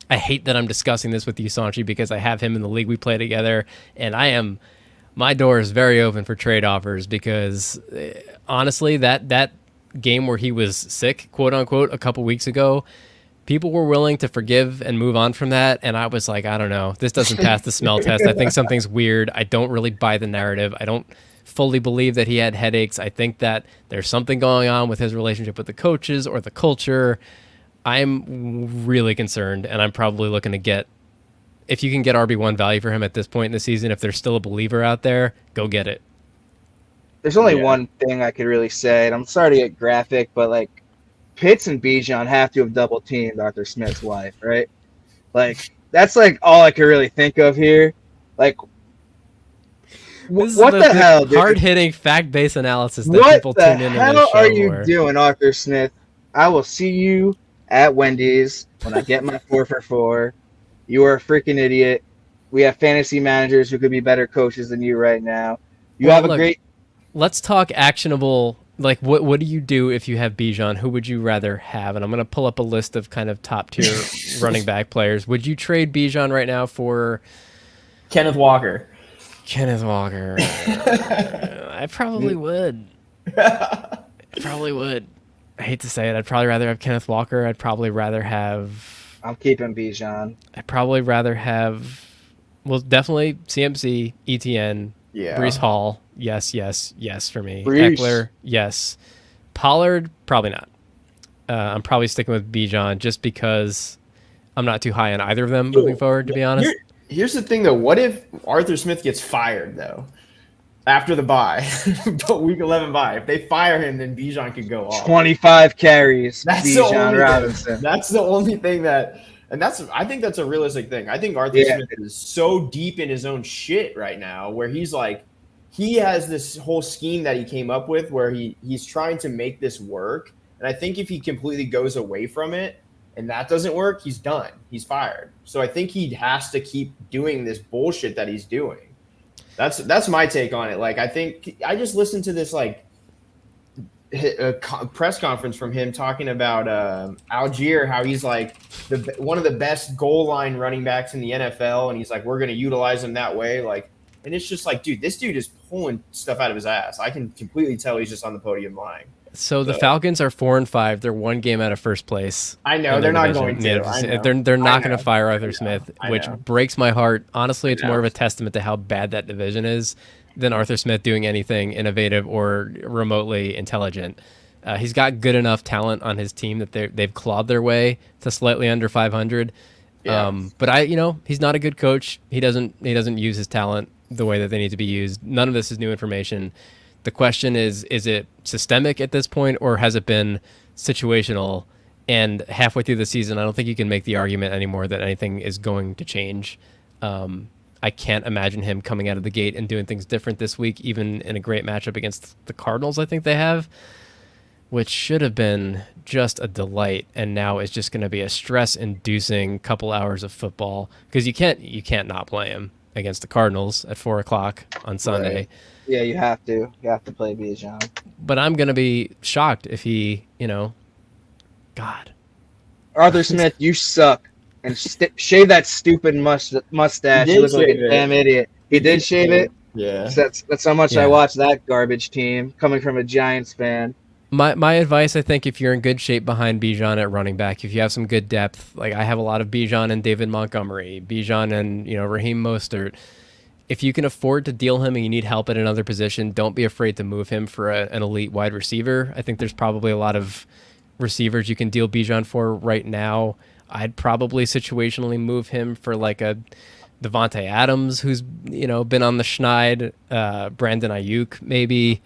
I hate that I'm discussing this with you, Sanchi, because I have him in the league we play together, and my door is very open for trade offers because honestly, that game where he was sick, quote unquote, a couple weeks ago, people were willing to forgive and move on from that. And I was like, I don't know, this doesn't pass the smell test. I think something's weird. I don't really buy the narrative. I don't fully believe that he had headaches. I think that there's something going on with his relationship with the coaches or the culture. I'm really concerned, and I'm probably looking to get, if you can get RB1 value for him at this point in the season, if there's still a believer out there, go get it. There's only one thing I could really say, and I'm sorry to get graphic, but Pitts and Bijan have to have double teamed Arthur Smith's wife, right? That's all I could really think of here. What the hell, dude? Hard-hitting, fact-based analysis that people tune into this show. What the hell are you doing, Arthur Smith? I will see you at Wendy's when I get my 4 for 4. You are a freaking idiot. We have fantasy managers who could be better coaches than you right now. Let's talk actionable. What do you do if you have Bijan? Who would you rather have? And I'm going to pull up a list of kind of top-tier running back players. Would you trade Bijan right now for Kenneth Walker? I probably would. I hate to say it. I'd probably rather have Kenneth Walker. I'd probably rather have... I'm keeping Bijan. I'd probably rather have... Well, definitely CMC, ETN, Breece Hall. Yes for me. Breece. Eckler, yes. Pollard, probably not. I'm probably sticking with Bijan just because I'm not too high on either of them moving forward, to be honest. Here's the thing, though. What if Arthur Smith gets fired, though, after the bye, week 11 bye? If they fire him, then Bijan could go off. 25 carries. That's Bijan Robinson. That's the only thing that, and I think that's a realistic thing. I think Arthur Smith is so deep in his own shit right now, where he's like, he has this whole scheme that he came up with where he's trying to make this work. And I think if he completely goes away from it and that doesn't work, he's done. He's fired. So I think he has to keep doing this bullshit that he's doing. That's my take on it. Like, I think I just listened to this like a press conference from him talking about Algier, how he's like one of the best goal line running backs in the NFL, and he's like, we're going to utilize him that way. Like, and it's just like, dude, this dude is pulling stuff out of his ass. I can completely tell he's just on the podium lying. So the Falcons are 4-5. They're one game out of first place. I know they're not going to. Yeah, they're not going to fire Arthur Smith, which breaks my heart. Honestly, it's more of a testament to how bad that division is than Arthur Smith doing anything innovative or remotely intelligent. He's got good enough talent on his team that they've clawed their way to slightly under 500. Yeah. But he's not a good coach. He doesn't use his talent the way that they need to be used. None of this is new information. The question is it systemic at this point, or has it been situational? And halfway through the season, I don't think you can make the argument anymore that anything is going to change. I can't imagine him coming out of the gate and doing things different this week, even in a great matchup against the Cardinals, I think they have, which should have been just a delight, and now it's just going to be a stress-inducing couple hours of football, because you can't not play him against the Cardinals at 4:00 on Sunday. Right. Yeah, you have to. You have to play Bijan. But I'm going to be shocked if he, God. Arthur Smith, you suck. And shave that stupid mustache. He looks like a damn idiot. He did shave it? Yeah. So that's how much I watch that garbage team, coming from a Giants fan. My advice, I think, if you're in good shape behind Bijan at running back, if you have some good depth, like I have a lot of Bijan and David Montgomery, Bijan and Raheem Mostert. If you can afford to deal him and you need help at another position, don't be afraid to move him for an elite wide receiver. I think there's probably a lot of receivers you can deal Bijan for right now. I'd probably situationally move him for like a Devontae Adams, who's been on the schneid, Brandon Ayuk maybe.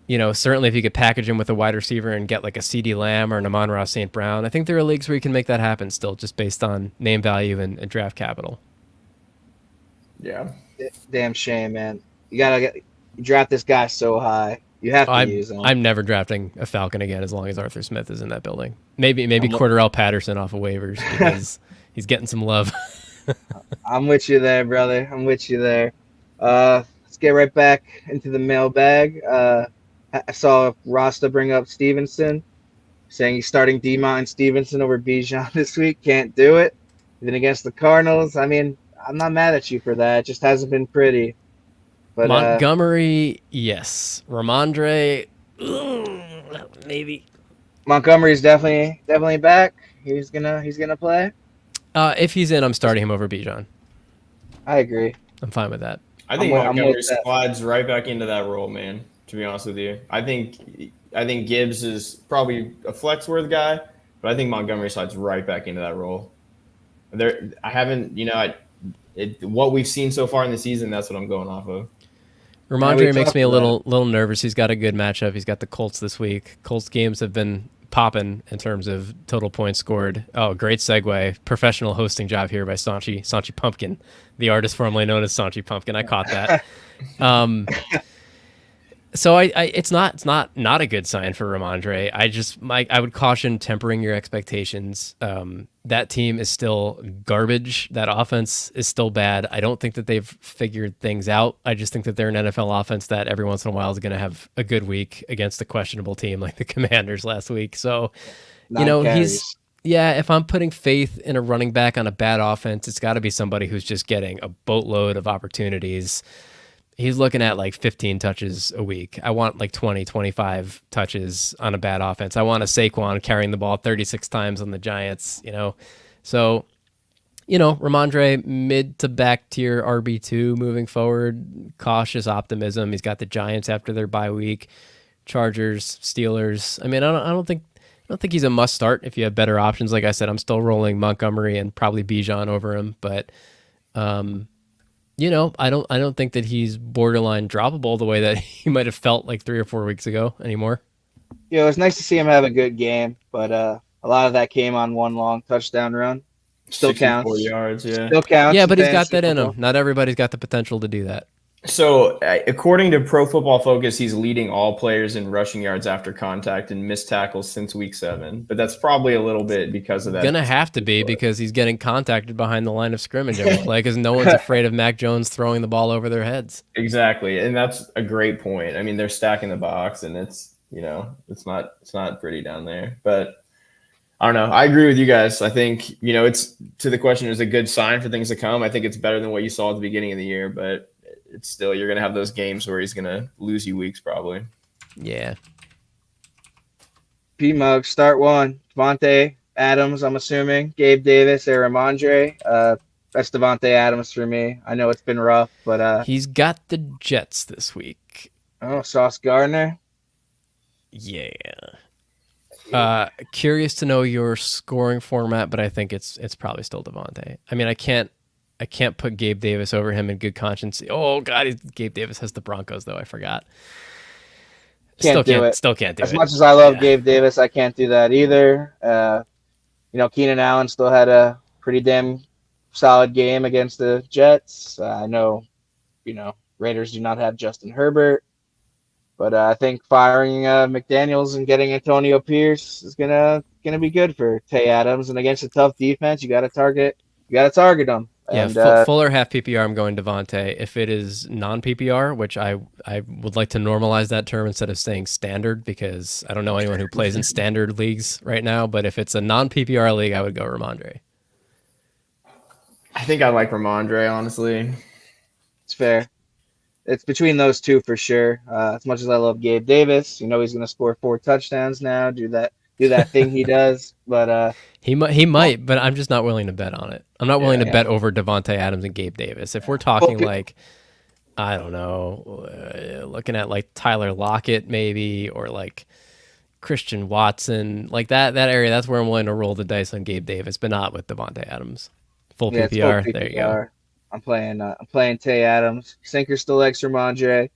Certainly if you could package him with a wide receiver and get like a CeeDee Lamb or an Amon-Ra St. Brown, I think there are leagues where you can make that happen still, just based on name value and draft capital. Yeah. Damn shame, man. You draft this guy so high. You have to use him. I'm never drafting a Falcon again as long as Arthur Smith is in that building. Maybe Cordarrelle Patterson off of waivers because he's getting some love. I'm with you there, brother. I'm with you there. Let's get right back into the mailbag. I saw Rasta bring up Stevenson, saying he's starting DeMont and Stevenson over Bijan this week. Can't do it. Even against the Cardinals. I mean, I'm not mad at you for that. It just hasn't been pretty. But Montgomery, yes. Ramondre, maybe. Montgomery's definitely back. He's gonna play. If he's in, I'm starting him over Bijan. I agree. I'm fine with that. I think Montgomery slides right back into that role, man. To be honest with you, I think Gibbs is probably a flex worth guy, but I think Montgomery slides right back into that role. What we've seen so far in the season, that's what I'm going off of. Ramondre makes me a little nervous. He's got a good matchup. He's got the Colts this week. Colts games have been popping in terms of total points scored. Oh, great segue. Professional hosting job here by Sanchi Pumpkin, the artist formerly known as Sanchi Pumpkin. I caught that. So it's not a good sign for Ramondre. I would caution tempering your expectations. That team is still garbage. That offense is still bad. I don't think that they've figured things out. I just think that they're an NFL offense that every once in a while is going to have a good week against a questionable team like the Commanders last week. So, if I'm putting faith in a running back on a bad offense, it's got to be somebody who's just getting a boatload of opportunities. He's looking at like 15 touches a week. I want like 20, 25 touches on a bad offense. I want a Saquon carrying the ball 36 times on the Giants, So, Ramondre, mid to back tier RB2 moving forward, cautious optimism. He's got the Giants after their bye week, Chargers, Steelers. I mean, I don't think don't think he's a must start if you have better options. Like I said, I'm still rolling Montgomery and probably Bijan over him, but I don't think that he's borderline droppable the way that he might have felt like 3 or 4 weeks ago anymore. Yeah, it was nice to see him have a good game, but a lot of that came on one long touchdown run. Still 64 counts. yards, yeah. Still counts. Yeah, in but he's got fantasy that in football. him. Not everybody's got the potential to do that. So, according to Pro Football Focus, he's leading all players in rushing yards after contact and missed tackles since week 7. But that's probably a little bit because of that. Gonna have to be because he's getting contacted behind the line of scrimmage every play because no one's afraid of Mac Jones throwing the ball over their heads. Exactly, and that's a great point. I mean, they're stacking the box, and it's not pretty down there. But I don't know. I agree with you guys. I think it's to the question. Is a good sign for things to come. I think it's better than what you saw at the beginning of the year, but it's still, you're going to have those games where he's going to lose you weeks probably. Yeah. P-Mug, start one. Devontae Adams, I'm assuming. Gabe Davis, Ramondre. That's Devontae Adams for me. I know it's been rough, but he's got the Jets this week. oh, Sauce Gardner. Yeah. Curious to know your scoring format, but I think it's probably still Devontae. I mean, I can't put Gabe Davis over him in good conscience. Oh God, Gabe Davis has the Broncos though. I forgot. Still can't do it. As much as I love Gabe Davis, I can't do that either. Keenan Allen still had a pretty damn solid game against the Jets. I know, Raiders do not have Justin Herbert, but I think firing McDaniels and getting Antonio Pierce is gonna be good for Tay Adams. And against a tough defense, you got to target them. Yeah, And, fuller half PPR, I'm going Devontae. If it is non-PPR, which I would like to normalize that term instead of saying standard, because I don't know anyone who plays in standard leagues right now, but if it's a non-PPR league, I would go Ramondre. I think I like Ramondre, honestly. It's fair. It's between those two for sure. As much as I love Gabe Davis, he's going to score 4 touchdowns now, do that thing he does, but he might, but I'm just not willing to bet on it. I'm not willing to bet over Devontae Adams and Gabe Davis. If we're talking I don't know, looking at like Tyler Lockett maybe, or like Christian Watson, like that area, that's where I'm willing to roll the dice on Gabe Davis, but not with Devontae Adams. Full PPR. Full PPR. There you go. I'm playing Tay Adams. Sinker still likes Ramondre.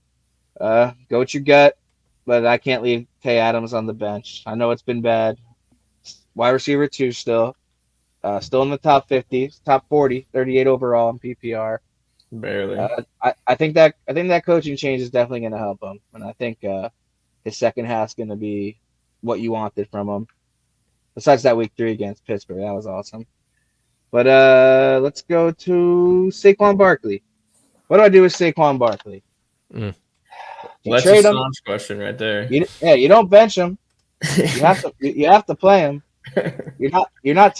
Go with your gut, but I can't leave Tay Adams on the bench. I know it's been bad. Wide receiver 2 still in the top 50, top 40, 38 overall in PPR. Barely. I think that coaching change is definitely going to help him, and I think his second half is going to be what you wanted from him. Besides that week 3 against Pittsburgh, that was awesome. But let's go to Saquon Barkley. What do I do with Saquon Barkley? That's a staunch question right there. You don't bench him. You have to play him. You're not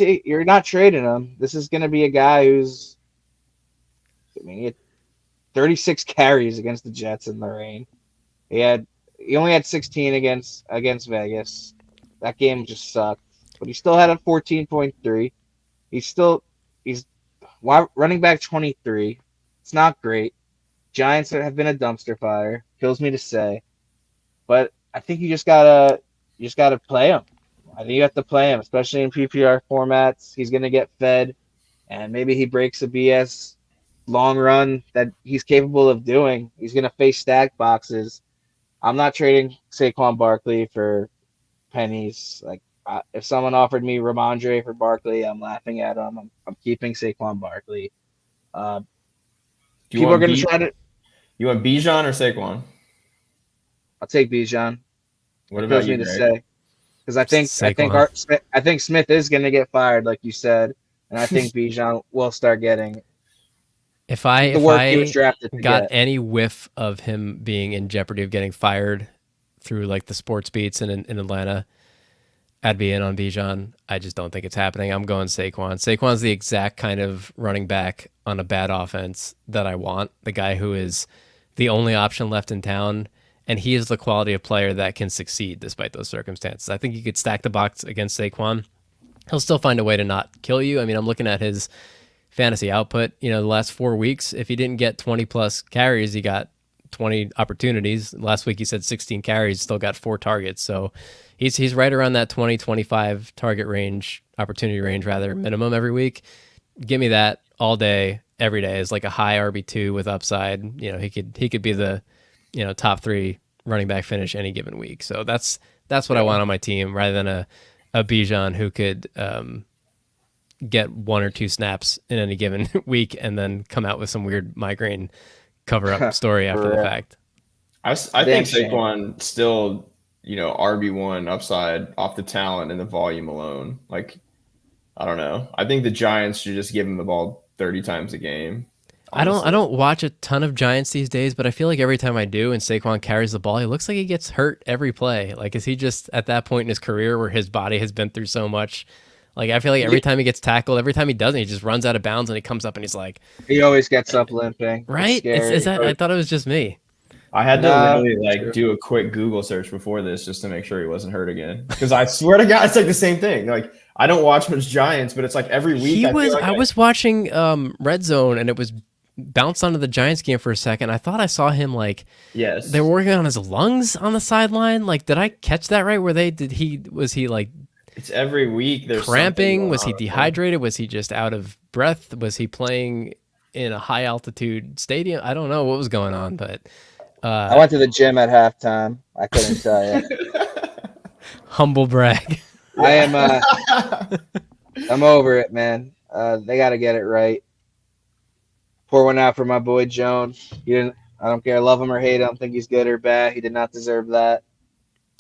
trading him. This is going to be a guy who's, he had 36 carries against the Jets in the rain. He only had 16 against Vegas. That game just sucked, but he still had a 14.3. He's running back 23. It's not great. Giants have been a dumpster fire. Kills me to say, but I think you just gotta play him. I think you have to play him, especially in PPR formats. He's gonna get fed, and maybe he breaks a BS long run that he's capable of doing. He's gonna face stack boxes. I'm not trading Saquon Barkley for pennies. Like if someone offered me Ramondre for Barkley, I'm laughing at him. I'm keeping Saquon Barkley. People are gonna try to. You want Bijan or Saquon? I'll take Bijan. What about you, Greg? Because I think Smith is going to get fired, like you said, and I think Bijan will start getting. If I got any whiff of him being in jeopardy of getting fired through like the sports beats in Atlanta, I'd be in on Bijan. I just don't think it's happening. I'm going Saquon. Saquon's the exact kind of running back on a bad offense that I want. The guy who is the only option left in town, and he is the quality of player that can succeed despite those circumstances. I think you could stack the box against Saquon. He'll still find a way to not kill you. I mean, I'm looking at his fantasy output. The last 4 weeks, if he didn't get 20 plus carries, he got 20 opportunities. Last week he said 16 carries, still got 4 targets. So he's right around that 20, 25 target range, opportunity range rather, minimum every week. Give me that all day, every day is like a high RB2 with upside. You know, he could be the, you know, top 3 running back finish any given week. So that's what I want on my team rather than a Bijan who could get 1 or 2 snaps in any given week and then come out with some weird migraine cover up story after the fact. I think Saquon still, you know, RB1 upside off the talent and the volume alone. Like, I don't know. I think the Giants should just give him the ball 30 times a game. Honestly. I don't watch a ton of Giants these days, but I feel like every time I do and Saquon carries the ball, he looks like he gets hurt every play. Like, is he just at that point in his career where his body has been through so much? Like, I feel like every time he gets tackled, every time he doesn't, he just runs out of bounds and he comes up and he's like... He always gets up limping. Right? Is that? I thought it was just me. I had to literally do a quick Google search before this just to make sure he wasn't hurt again. Because I swear to God, it's like the same thing. Like, I don't watch much Giants, but it's like every week. I was watching Red Zone and it was bounced onto the Giants game for a second. I thought I saw him like, yes, they were working on his lungs on the sideline. Like, did I catch that right? Was he like, it's every week there's cramping? Was he dehydrated? Was he just out of breath? Was he playing in a high altitude stadium? I don't know what was going on, but I went to the gym at halftime. I couldn't tell you. Humble brag. I am I'm over it, man. They got to get it right. Pour one out for my boy Jones. I don't care, love him or hate him, think he's good or bad. He did not deserve that.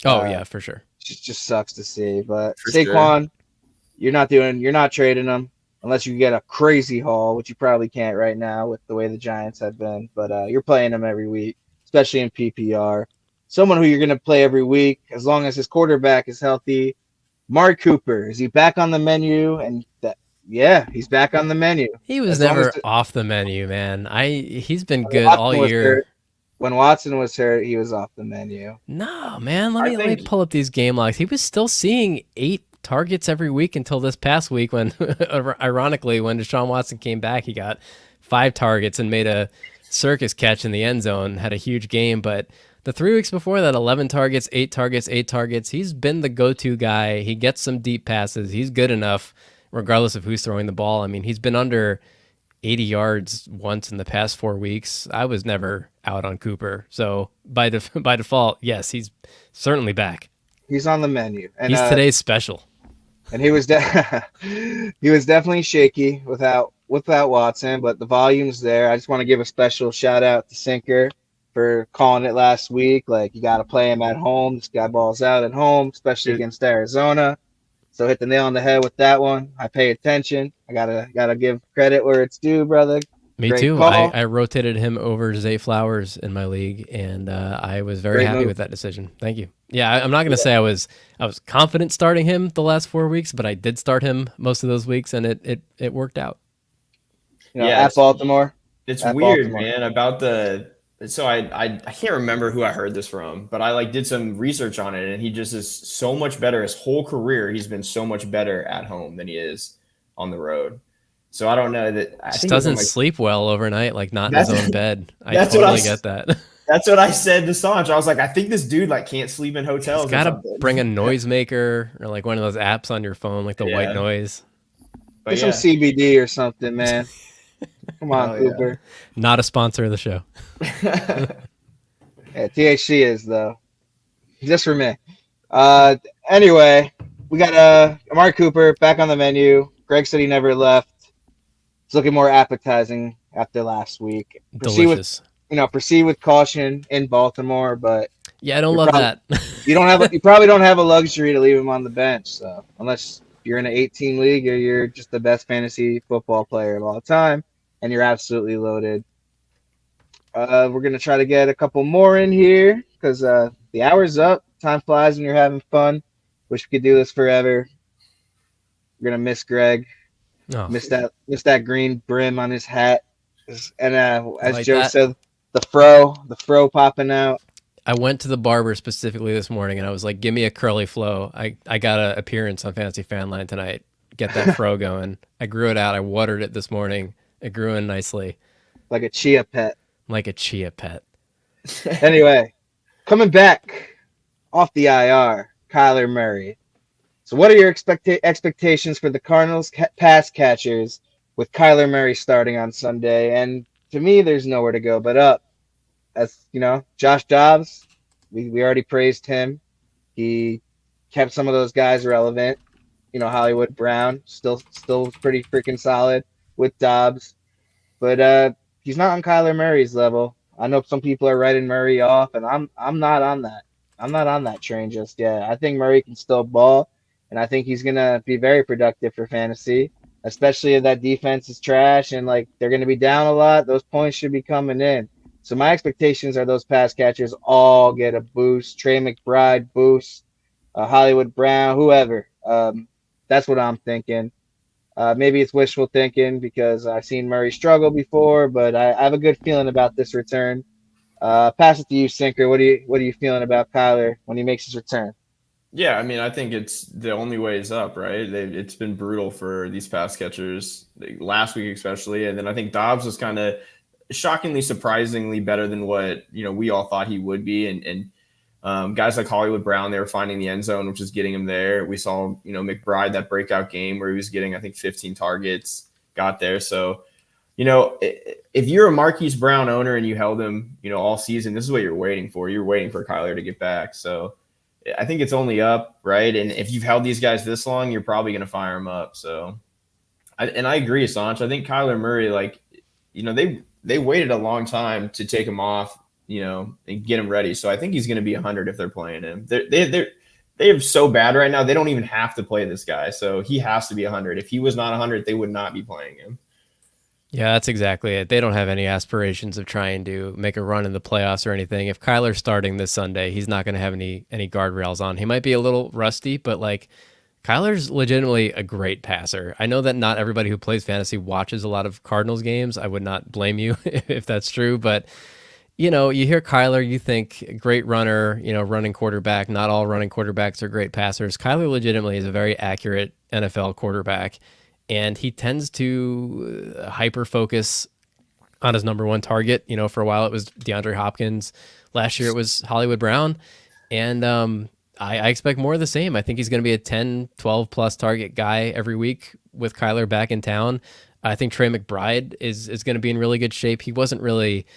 Oh yeah, for sure. Just sucks to see. But for Saquon, sure. You're not trading him unless you get a crazy haul, which you probably can't right now with the way the Giants have been. But you're playing him every week, especially in PPR. Someone who you're going to play every week as long as his quarterback is healthy. Mark Cooper, is he back on the menu? And yeah, he's back on the menu. He was never off the menu, man. He's been good all year. When Watson was hurt, he was off the menu. No, man. Let me pull up these game logs. He was still seeing 8 targets every week until this past week when, ironically, when Deshaun Watson came back, he got 5 targets and made a circus catch in the end zone, had a huge game. But the 3 weeks before that, 11 targets, 8 targets, 8 targets. He's been the go-to guy. He gets some deep passes. He's good enough, regardless of who's throwing the ball. I mean, he's been under 80 yards once in the past 4 weeks. I was never out on Cooper. So by default, yes, he's certainly back. He's on the menu. And he's today's special. And he was definitely shaky without Watson, but the volume's there. I just want to give a special shout out to Sinker for calling it last week. Like, you got to play him at home. This guy balls out at home, especially against Arizona. So hit the nail on the head with that one. I pay attention. I gotta give credit where it's due, brother. Me Great too. call. I rotated him over Zay Flowers in my league, and I was very happy with that decision. Thank you. Yeah, I'm not gonna say I was confident starting him the last 4 weeks, but I did start him most of those weeks, and it worked out. At Baltimore. It's weird, man. About so I can't remember who I heard this from, but I did some research on it, and he just is so much better. His whole career, he's been so much better at home than he is on the road. So I don't know that. I just doesn't sleep well overnight, like not in his own bed. I totally get that. That's what I said to Sanj. I was like, I think this dude can't sleep in hotels. He's got to bring a noisemaker or one of those apps on your phone, like the white noise. Get some CBD or something, man. Come on, Cooper. Yeah. Not a sponsor of the show. Yeah, THC is, though. Just for me. Anyway, we got Amari Cooper back on the menu. Greg said he never left. It's looking more appetizing after last week. Delicious. Proceed with caution in Baltimore, but yeah, I don't love that. You probably don't have a luxury to leave him on the bench. So unless you're in an 18 league or you're just the best fantasy football player of all time and you're absolutely loaded. We're going to try to get a couple more in here because the hour's up. Time flies when you're having fun. Wish we could do this forever. We're going to miss Greg. Oh. Miss that green brim on his hat. And as Joe that. said, the fro popping out. I went to the barber specifically this morning and I was like, give me a curly flow. I got an appearance on Fantasy Fanline tonight. Get that fro going. I grew it out. I watered it this morning. It grew in nicely. Like a chia pet. Anyway, coming back off the IR, Kyler Murray. So, what are your expectations for the Cardinals pass catchers with Kyler Murray starting on Sunday? And to me, there's nowhere to go but up. As you know, Josh Dobbs, we already praised him. He kept some of those guys relevant. You know, Hollywood Brown still pretty freaking solid with Dobbs, but he's not on Kyler Murray's level. I know some people are writing Murray off, and I'm not on that. I'm not on that train just yet. I think Murray can still ball, and I think he's gonna be very productive for fantasy, especially if that defense is trash and like they're gonna be down a lot. Those points should be coming in. So my expectations are those pass catchers all get a boost. Trey McBride boost, Hollywood Brown, whoever. That's what I'm thinking. Maybe it's wishful thinking because I've seen Murray struggle before, but I have a good feeling about this return. Pass it to you, Sinker. What are you feeling about Kyler when he makes his return? Yeah, I mean, I think it's the only way is up, right? It's been brutal for these pass catchers, last week especially, and then I think Dobbs was kind of shockingly, surprisingly better than what we all thought he would be, and guys like Hollywood Brown, they were finding the end zone, which is getting him there. We saw McBride, that breakout game where he was getting I think 15 targets, got there. So if you're a Marquise Brown owner and you held him all season, this is what you're waiting for. You're waiting for Kyler to get back. So I think it's only up, right? And if you've held these guys this long, you're probably going to fire them up. So, I agree, Sanch. I think Kyler Murray, they waited a long time to take him off, and get him ready. So I think he's going to be 100 if they're playing him. They're so bad right now. They don't even have to play this guy. So he has to be 100. If he was not 100, they would not be playing him. Yeah, that's exactly it. They don't have any aspirations of trying to make a run in the playoffs or anything. If Kyler's starting this Sunday, he's not going to have any guardrails on. He might be a little rusty, but Kyler's legitimately a great passer. I know that not everybody who plays fantasy watches a lot of Cardinals games. I would not blame you if that's true, but you hear Kyler, you think great runner, running quarterback. Not all running quarterbacks are great passers. Kyler legitimately is a very accurate NFL quarterback. And he tends to hyper focus on his number one target. For a while it was DeAndre Hopkins. Last year it was Hollywood Brown. And I expect more of the same. I think he's going to be a 10, 12 plus target guy every week with Kyler back in town. I think Trey McBride is going to be in really good shape. He wasn't really,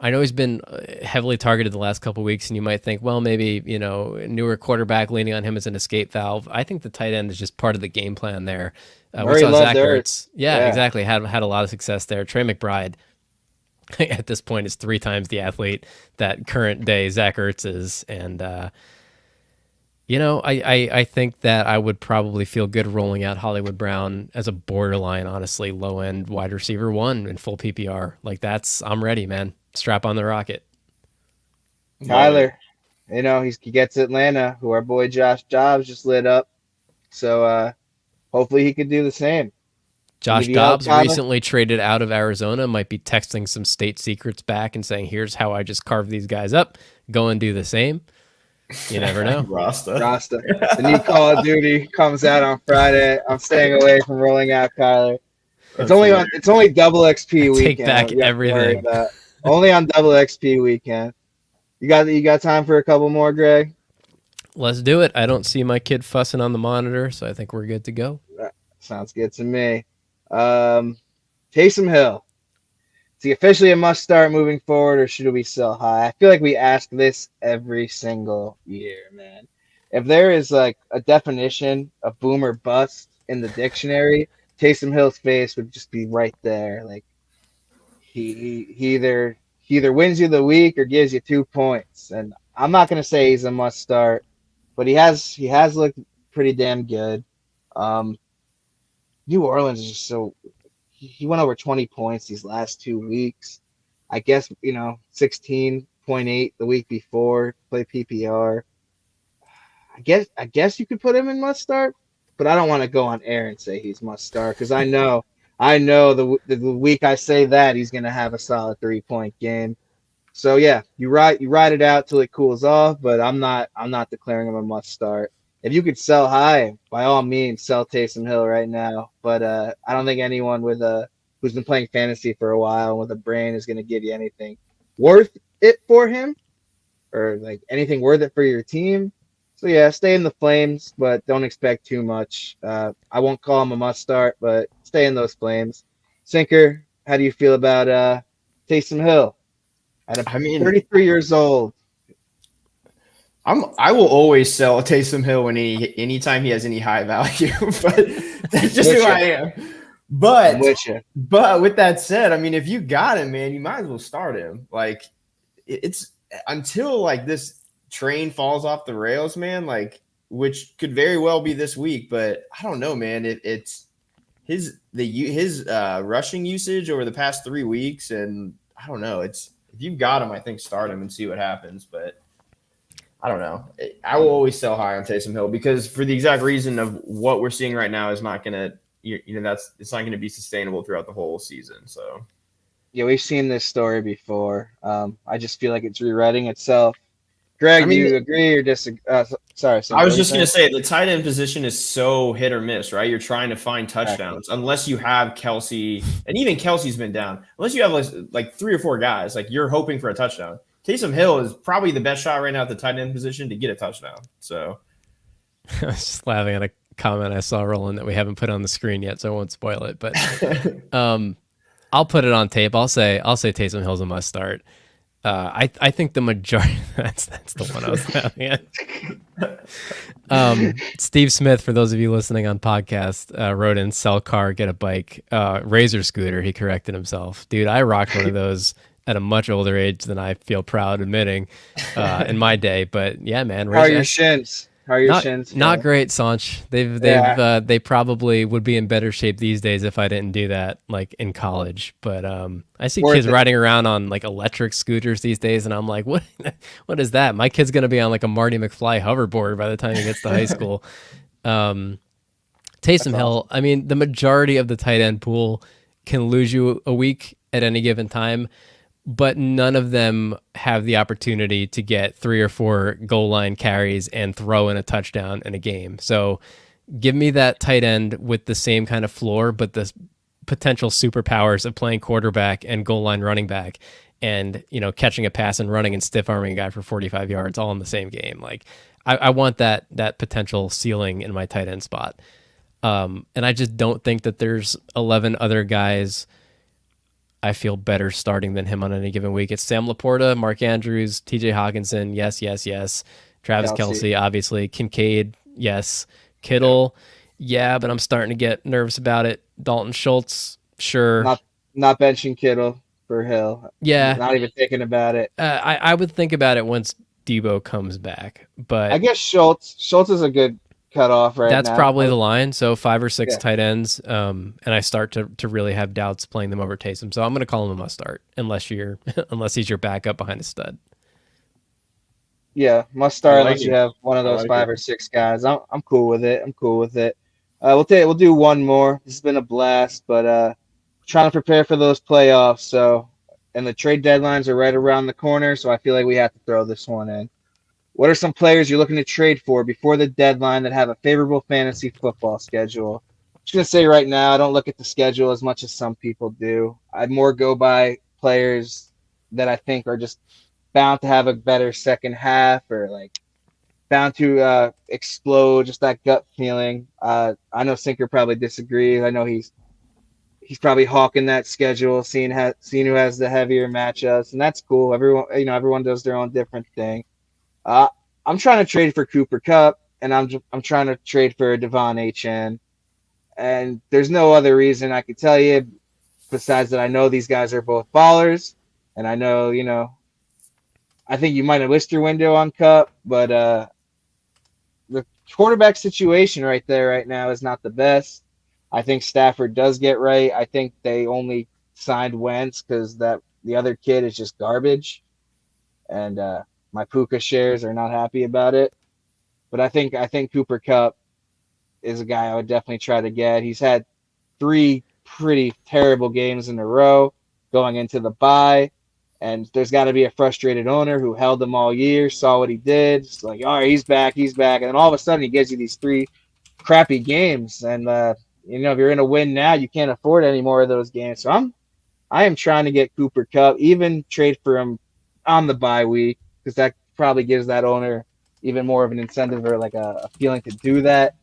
I know he's been heavily targeted the last couple of weeks, and you might think, well, maybe, newer quarterback leaning on him as an escape valve. I think the tight end is just part of the game plan there. We saw Zach Ertz. Yeah, exactly. Had a lot of success there. Trey McBride, at this point, is 3 times the athlete that current day Zach Ertz is. And, I think that I would probably feel good rolling out Hollywood Brown as a borderline, honestly, low-end wide receiver 1 in full PPR. I'm ready, man. Strap on the rocket. Kyler, he gets Atlanta, who our boy Josh Dobbs just lit up. So hopefully he could do the same. Josh Dobbs recently traded out of Arizona, might be texting some state secrets back and saying, here's how I just carved these guys up. Go and do the same. You never know. Rasta. The new Call of Duty comes out on Friday. I'm staying away from rolling out Kyler. It's only double XP weekend. Take back everything. Only on double XP weekend. You got time for a couple more, Greg? Let's do it. I don't see my kid fussing on the monitor, so I think we're good to go. That sounds good to me. Taysom Hill. Is he officially a must start moving forward, or should we sell high? I feel like we ask this every single year, man. If there is a definition of boom or bust in the dictionary, Taysom Hill's face would just be right there. He either wins you the week or gives you 2 points. And I'm not gonna say he's a must start, but he has looked pretty damn good. New Orleans is just so. He went over 20 points these last 2 weeks. I guess 16.8 the week before. Play PPR. I guess you could put him in must start, but I don't want to go on air and say he's must start because I know the week I say that he's gonna have a solid 3-point game. So yeah, you ride it out till it cools off, but I'm not declaring him a must start. If you could sell high, by all means, sell Taysom Hill right now. But I don't think anyone who's been playing fantasy for a while with a brain is going to give you anything worth it for him or like anything worth it for your team. So yeah, stay in the Flames, but don't expect too much. I won't call him a must start, but stay in those Flames. Sinker, how do you feel about Taysom Hill at I mean, 33 years old? I will always sell Taysom Hill anytime he has any high value, but that's just who I am. I'm But with you. with that said, I mean, if you got him, man, you might as well start him. Like it's until like this train falls off the rails, man. Like which could very well be this week, but I don't know, man. It's his rushing usage over the past 3 weeks, and I don't know. It's if you've got him, I think start him and see what happens, but. I don't know. I will always sell high on Taysom Hill because for the exact reason of what we're seeing right now is not going to, it's not going to be sustainable throughout the whole season. So, Yeah, we've seen this story before. I just feel like it's rewriting itself. Greg, I mean, do you agree or disagree? Sorry, I was just going to say the tight end position is so hit or miss, right? You're trying to find touchdowns unless you have Kelsey, and even Kelsey's been down. Unless you have like 3 or 4 guys, like you're hoping for a touchdown. Taysom Hill is probably the best shot right now at the tight end position to get a touchdown. So I was just laughing at a comment I saw rolling that we haven't put on the screen yet, so I won't spoil it. But I'll put it on tape. I'll say Taysom Hill's a must start. I think the majority that's the one I was laughing at. Steve Smith, for those of you listening on podcast, wrote in sell car, get a bike, Razor scooter. He corrected himself. Dude, I rocked one of those at a much older age than I feel proud admitting in my day. But yeah, man. How are your shins? How are your shins? Not great, Sanch. They probably would be in better shape these days if I didn't do that like in college. But I see kids riding around on like electric scooters these days, and I'm like, what is that? My kid's gonna be on like a Marty McFly hoverboard by the time he gets to high school. Taysom Hill, I mean, the majority of the tight end pool can lose you a week at any given time, but none of them have the opportunity to get 3 or 4 goal line carries and throw in a touchdown in a game. So give me that tight end with the same kind of floor, but the potential superpowers of playing quarterback and goal line running back and, catching a pass and running and stiff arming a guy for 45 yards all in the same game. Like I want that potential ceiling in my tight end spot. And I just don't think that there's 11 other guys I feel better starting than him on any given week. It's Sam Laporta, Mark Andrews, TJ Hawkinson, yes. Travis Kelce, obviously. Kincaid, yes. Kittle, yeah, but I'm starting to get nervous about it. Dalton Schultz, sure. Not benching Kittle for Hill. Yeah. Not even thinking about it. I would think about it once Debo comes back. But I guess Schultz is a good cutoff right now. That's probably the line. So 5 or 6 tight ends, and I start to really have doubts playing them over Taysom. So I'm going to call him a must start unless he's your backup behind a stud. Yeah, must start unless you have one of those 5 or 6 guys. I'm cool with it. We'll do one more. This has been a blast, but trying to prepare for those playoffs. So, and the trade deadlines are right around the corner. So I feel like we have to throw this one in. What are some players you're looking to trade for before the deadline that have a favorable fantasy football schedule? I'm just going to say right now, I don't look at the schedule as much as some people do. I'd more go by players that I think are just bound to have a better second half or like bound to explode, just that gut feeling. I know Sinker probably disagrees. I know he's probably hawking that schedule, seeing who has the heavier matchups, and that's cool. Everyone does their own different thing. I'm trying to trade for Cooper Kupp, and I'm trying to trade for Devon Achane, and there's no other reason I could tell you besides that I know these guys are both ballers, and I know I think you might have missed your window on Kupp, but the quarterback situation right now is not the best. I think Stafford does get right. I think they only signed Wentz because the other kid is just garbage, and my Puka shares are not happy about it. But I think Cooper Kupp is a guy I would definitely try to get. He's had 3 pretty terrible games in a row going into the bye, and there's got to be a frustrated owner who held him all year, saw what he did. It's like, all right, he's back, and then all of a sudden he gives you these 3 crappy games, and if you're in a win now, you can't afford any more of those games. So I am trying to get Cooper Kupp, even trade for him on the bye week, because that probably gives that owner even more of an incentive or like a feeling to do that.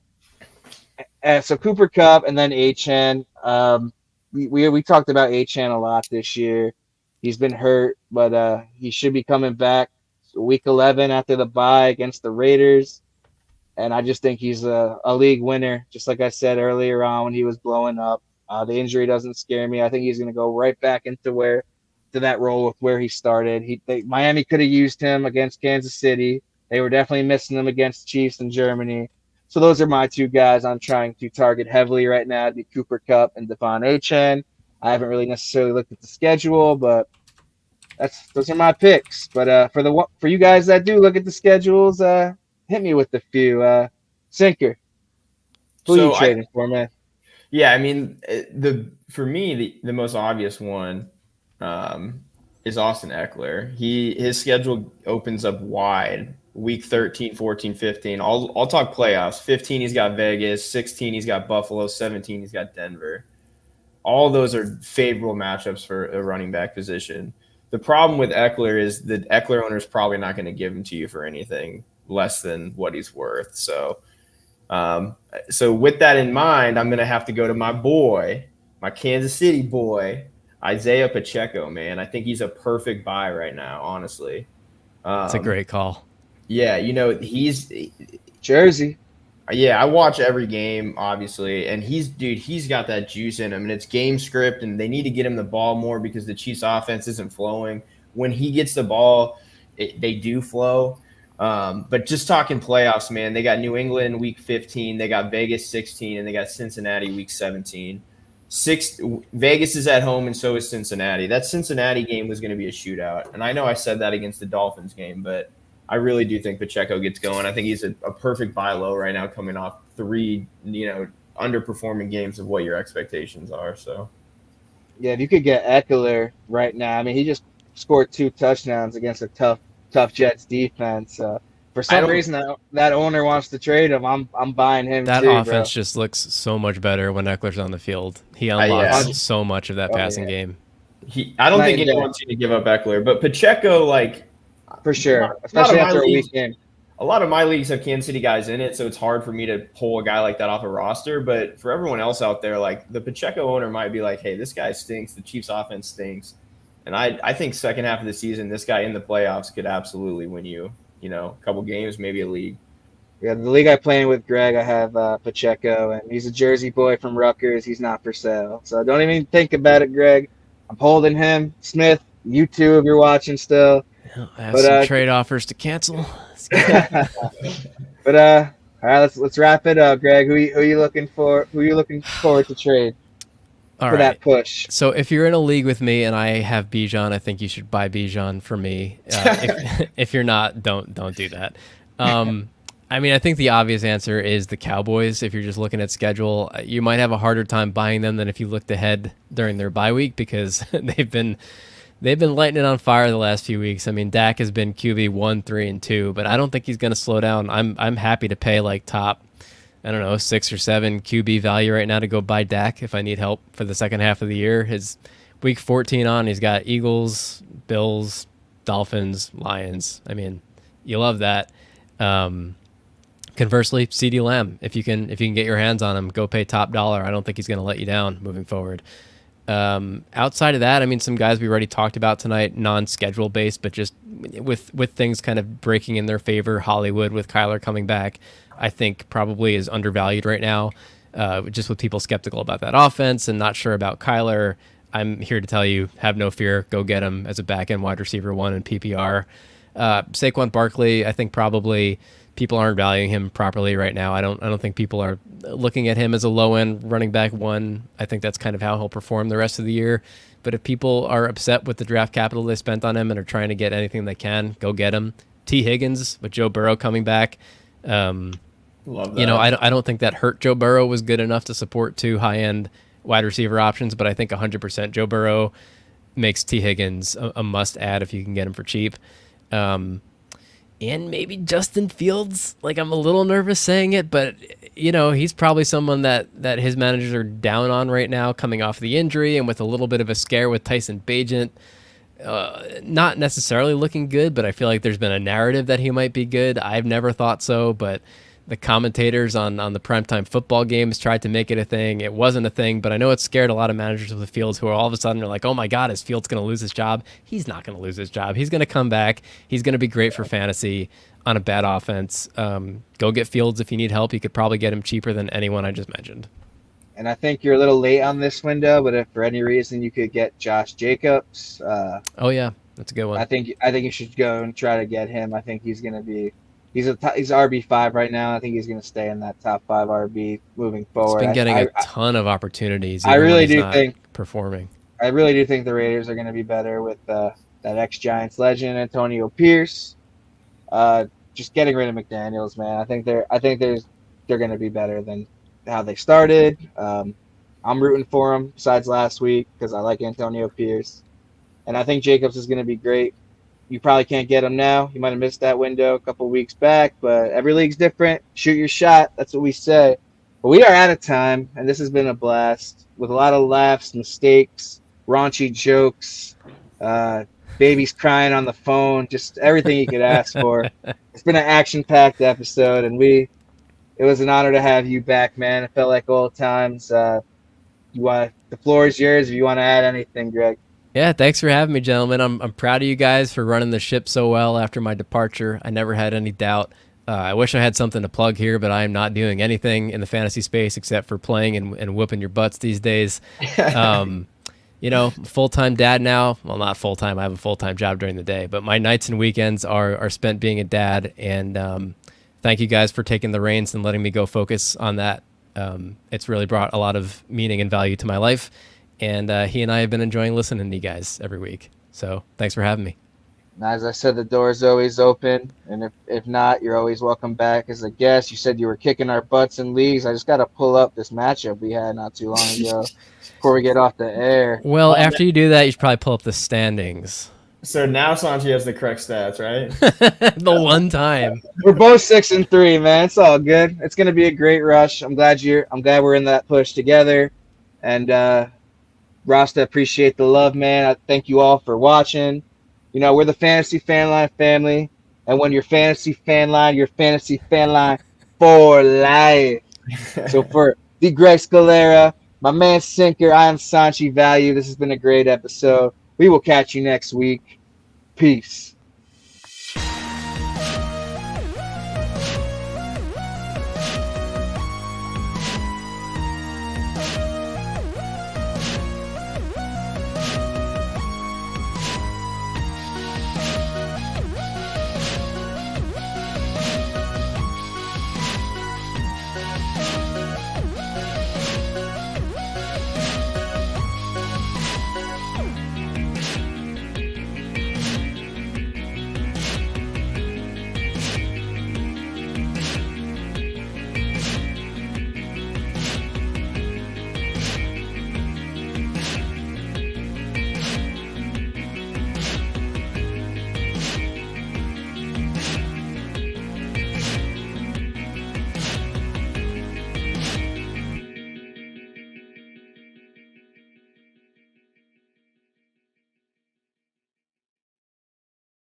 So Cooper Cup and then Achan. We talked about Achan a lot this year. He's been hurt, but he should be coming back week 11 after the bye against the Raiders. And I just think he's a league winner, just like I said earlier on when he was blowing up. The injury doesn't scare me. I think he's going to go right back into that role with where he started. Miami could have used him against Kansas City. They were definitely missing him against the Chiefs in Germany. So those are my two guys I'm trying to target heavily right now. It'd be Cooper Cup and Devon Achane. I haven't really necessarily looked at the schedule, but those are my picks. But for you guys that do look at the schedules, hit me with a few. Sinker, who So you trading for, man? Yeah, I mean, for me the most obvious one is Austin Eckler. His schedule opens up wide. Week 13, 14, 15. I'll talk playoffs. 15, he's got Vegas. 16, he's got Buffalo. 17, he's got Denver. All those are favorable matchups for a running back position. The problem with Eckler is that Eckler owner is probably not going to give him to you for anything less than what he's worth. So with that in mind, I'm going to have to go to my Kansas City boy, Isaiah Pacheco, man. I think he's a perfect buy right now, honestly. It's a great call. Yeah, he's Jersey. Yeah, I watch every game, obviously, and he's got that juice in him, and it's game script, and they need to get him the ball more because the Chiefs' offense isn't flowing. When he gets the ball, they do flow. But just talking playoffs, man, they got New England week 15, they got Vegas 16, and they got Cincinnati week 17. Vegas is at home, and so is Cincinnati. That Cincinnati game was going to be a shootout, and I know I said that against the Dolphins game, but I really do think Pacheco gets going. I think he's a perfect buy low right now, coming off 3, underperforming games of what your expectations are. So, yeah, if you could get Eckler right now, I mean, he just scored 2 touchdowns against a tough Jets defense. For some reason, that owner wants to trade him. I'm buying him. That too, offense bro. just looks so much better when Eckler's on the field. He unlocks so much of that passing game. I don't think anyone's going to give up Eckler, but Pacheco, for sure, especially after a week game. A lot of my leagues have Kansas City guys in it, so it's hard for me to pull a guy like that off a roster. But for everyone else out there, the Pacheco owner might be like, hey, this guy stinks. The Chiefs offense stinks. And I think second half of the season, this guy in the playoffs could absolutely win you, a couple games, maybe a league. Yeah, the league I play in with Greg, I have Pacheco, and he's a Jersey boy from Rutgers. He's not for sale. So don't even think about it, Greg. I'm holding him. Smith, you too, if you're watching still. I have some trade offers to cancel. But all right, let's wrap it up, Greg. Who are you looking for? Who are you looking forward to trade for that push? So if you're in a league with me and I have Bijan, I think you should buy Bijan for me. If you're not, don't do that. I mean, I think the obvious answer is the Cowboys. If you're just looking at schedule, you might have a harder time buying them than if you looked ahead during their bye week because they've been lighting it on fire the last few weeks. I mean, Dak has been QB 1, 3, and 2, but I don't think he's going to slow down. I'm happy to pay top, 6 or 7 QB value right now to go buy Dak if I need help for the second half of the year. His week 14 on, he's got Eagles, Bills, Dolphins, Lions. I mean, you love that. Conversely, CeeDee Lamb, if you can get your hands on him, go pay top dollar. I don't think he's going to let you down moving forward. Outside of that, I mean, some guys we already talked about tonight, non-schedule based, but just with things kind of breaking in their favor. Hollywood with Kyler coming back, I think probably is undervalued right now. Just with people skeptical about that offense and not sure about Kyler, I'm here to tell you, have no fear. Go get him as a back-end wide receiver 1 in PPR. Saquon Barkley, I think probably people aren't valuing him properly right now. I don't think people are looking at him as a low-end running back 1. I think that's kind of how he'll perform the rest of the year. But if people are upset with the draft capital they spent on him and are trying to get anything they can, go get him. T. Higgins with Joe Burrow coming back. Love that. I don't think that hurt Joe Burrow was good enough to support 2 high-end wide receiver options, but I think 100% Joe Burrow makes T. Higgins a must-add if you can get him for cheap. And maybe Justin Fields. I'm a little nervous saying it, but he's probably someone that his managers are down on right now, coming off the injury and with a little bit of a scare with Tyson Bagent. not necessarily looking good, but I feel like there's been a narrative that he might be good. I've never thought so, but the commentators on the primetime football games tried to make it a thing. It wasn't a thing, but I know it scared a lot of managers with Fields who are all of a sudden are like, oh my God, is Fields going to lose his job? He's not going to lose his job. He's going to come back. He's going to be great for fantasy on a bad offense. Go get Fields if you need help. You could probably get him cheaper than anyone I just mentioned. And I think you're a little late on this window, but if for any reason you could get Josh Jacobs, Oh yeah, that's a good one. I think you should go and try to get him. I think he's going to be he's RB5 right now. I think he's going to stay in that top 5 RB moving He's forward. been getting a ton of opportunities. I even when really he's do not think performing. I really do think the Raiders are going to be better with that ex-Giants legend Antonio Pierce. Just getting rid of McDaniels, man. I think they're going to be better than how they started. I'm rooting for them. Besides last week, because I like Antonio Pierce, and I think Jacobs is going to be great. You probably can't get him now. You might have missed that window a couple weeks back, but every league's different. Shoot your shot. That's what we say. But we are out of time, and this has been a blast with a lot of laughs, mistakes, raunchy jokes, babies crying on the phone, just everything you could ask for. It's been an action-packed episode, and it was an honor to have you back, man. It felt like old times. The floor is yours if you want to add anything, Greg. Yeah, thanks for having me, gentlemen. I'm proud of you guys for running the ship so well after my departure. I never had any doubt. I wish I had something to plug here, but I am not doing anything in the fantasy space except for playing and whooping your butts these days. Full-time dad now. Well, not full-time. I have a full-time job during the day, but my nights and weekends are spent being a dad. And thank you guys for taking the reins and letting me go focus on that. It's really brought a lot of meaning and value to my life. And he and I have been enjoying listening to you guys every week. So thanks for having me. As I said, the door is always open. And if not, you're always welcome back as a guest. You said you were kicking our butts in leagues. I just got to pull up this matchup we had not too long ago before we get off the air. Well, after you do that, you should probably pull up the standings. So now Sanchi has the correct stats, right? The one time. We're both 6-3, man. It's all good. It's going to be a great rush. I'm glad we're in that push together. And Rasta, appreciate the love, man. I thank you all for watching. We're the Fantasy Fanline family. And when you're Fantasy Fanline, you're Fantasy Fanline for life. So for the Greg Scalera, my man Sinker, I am Sanchi Value. This has been a great episode. We will catch you next week. Peace.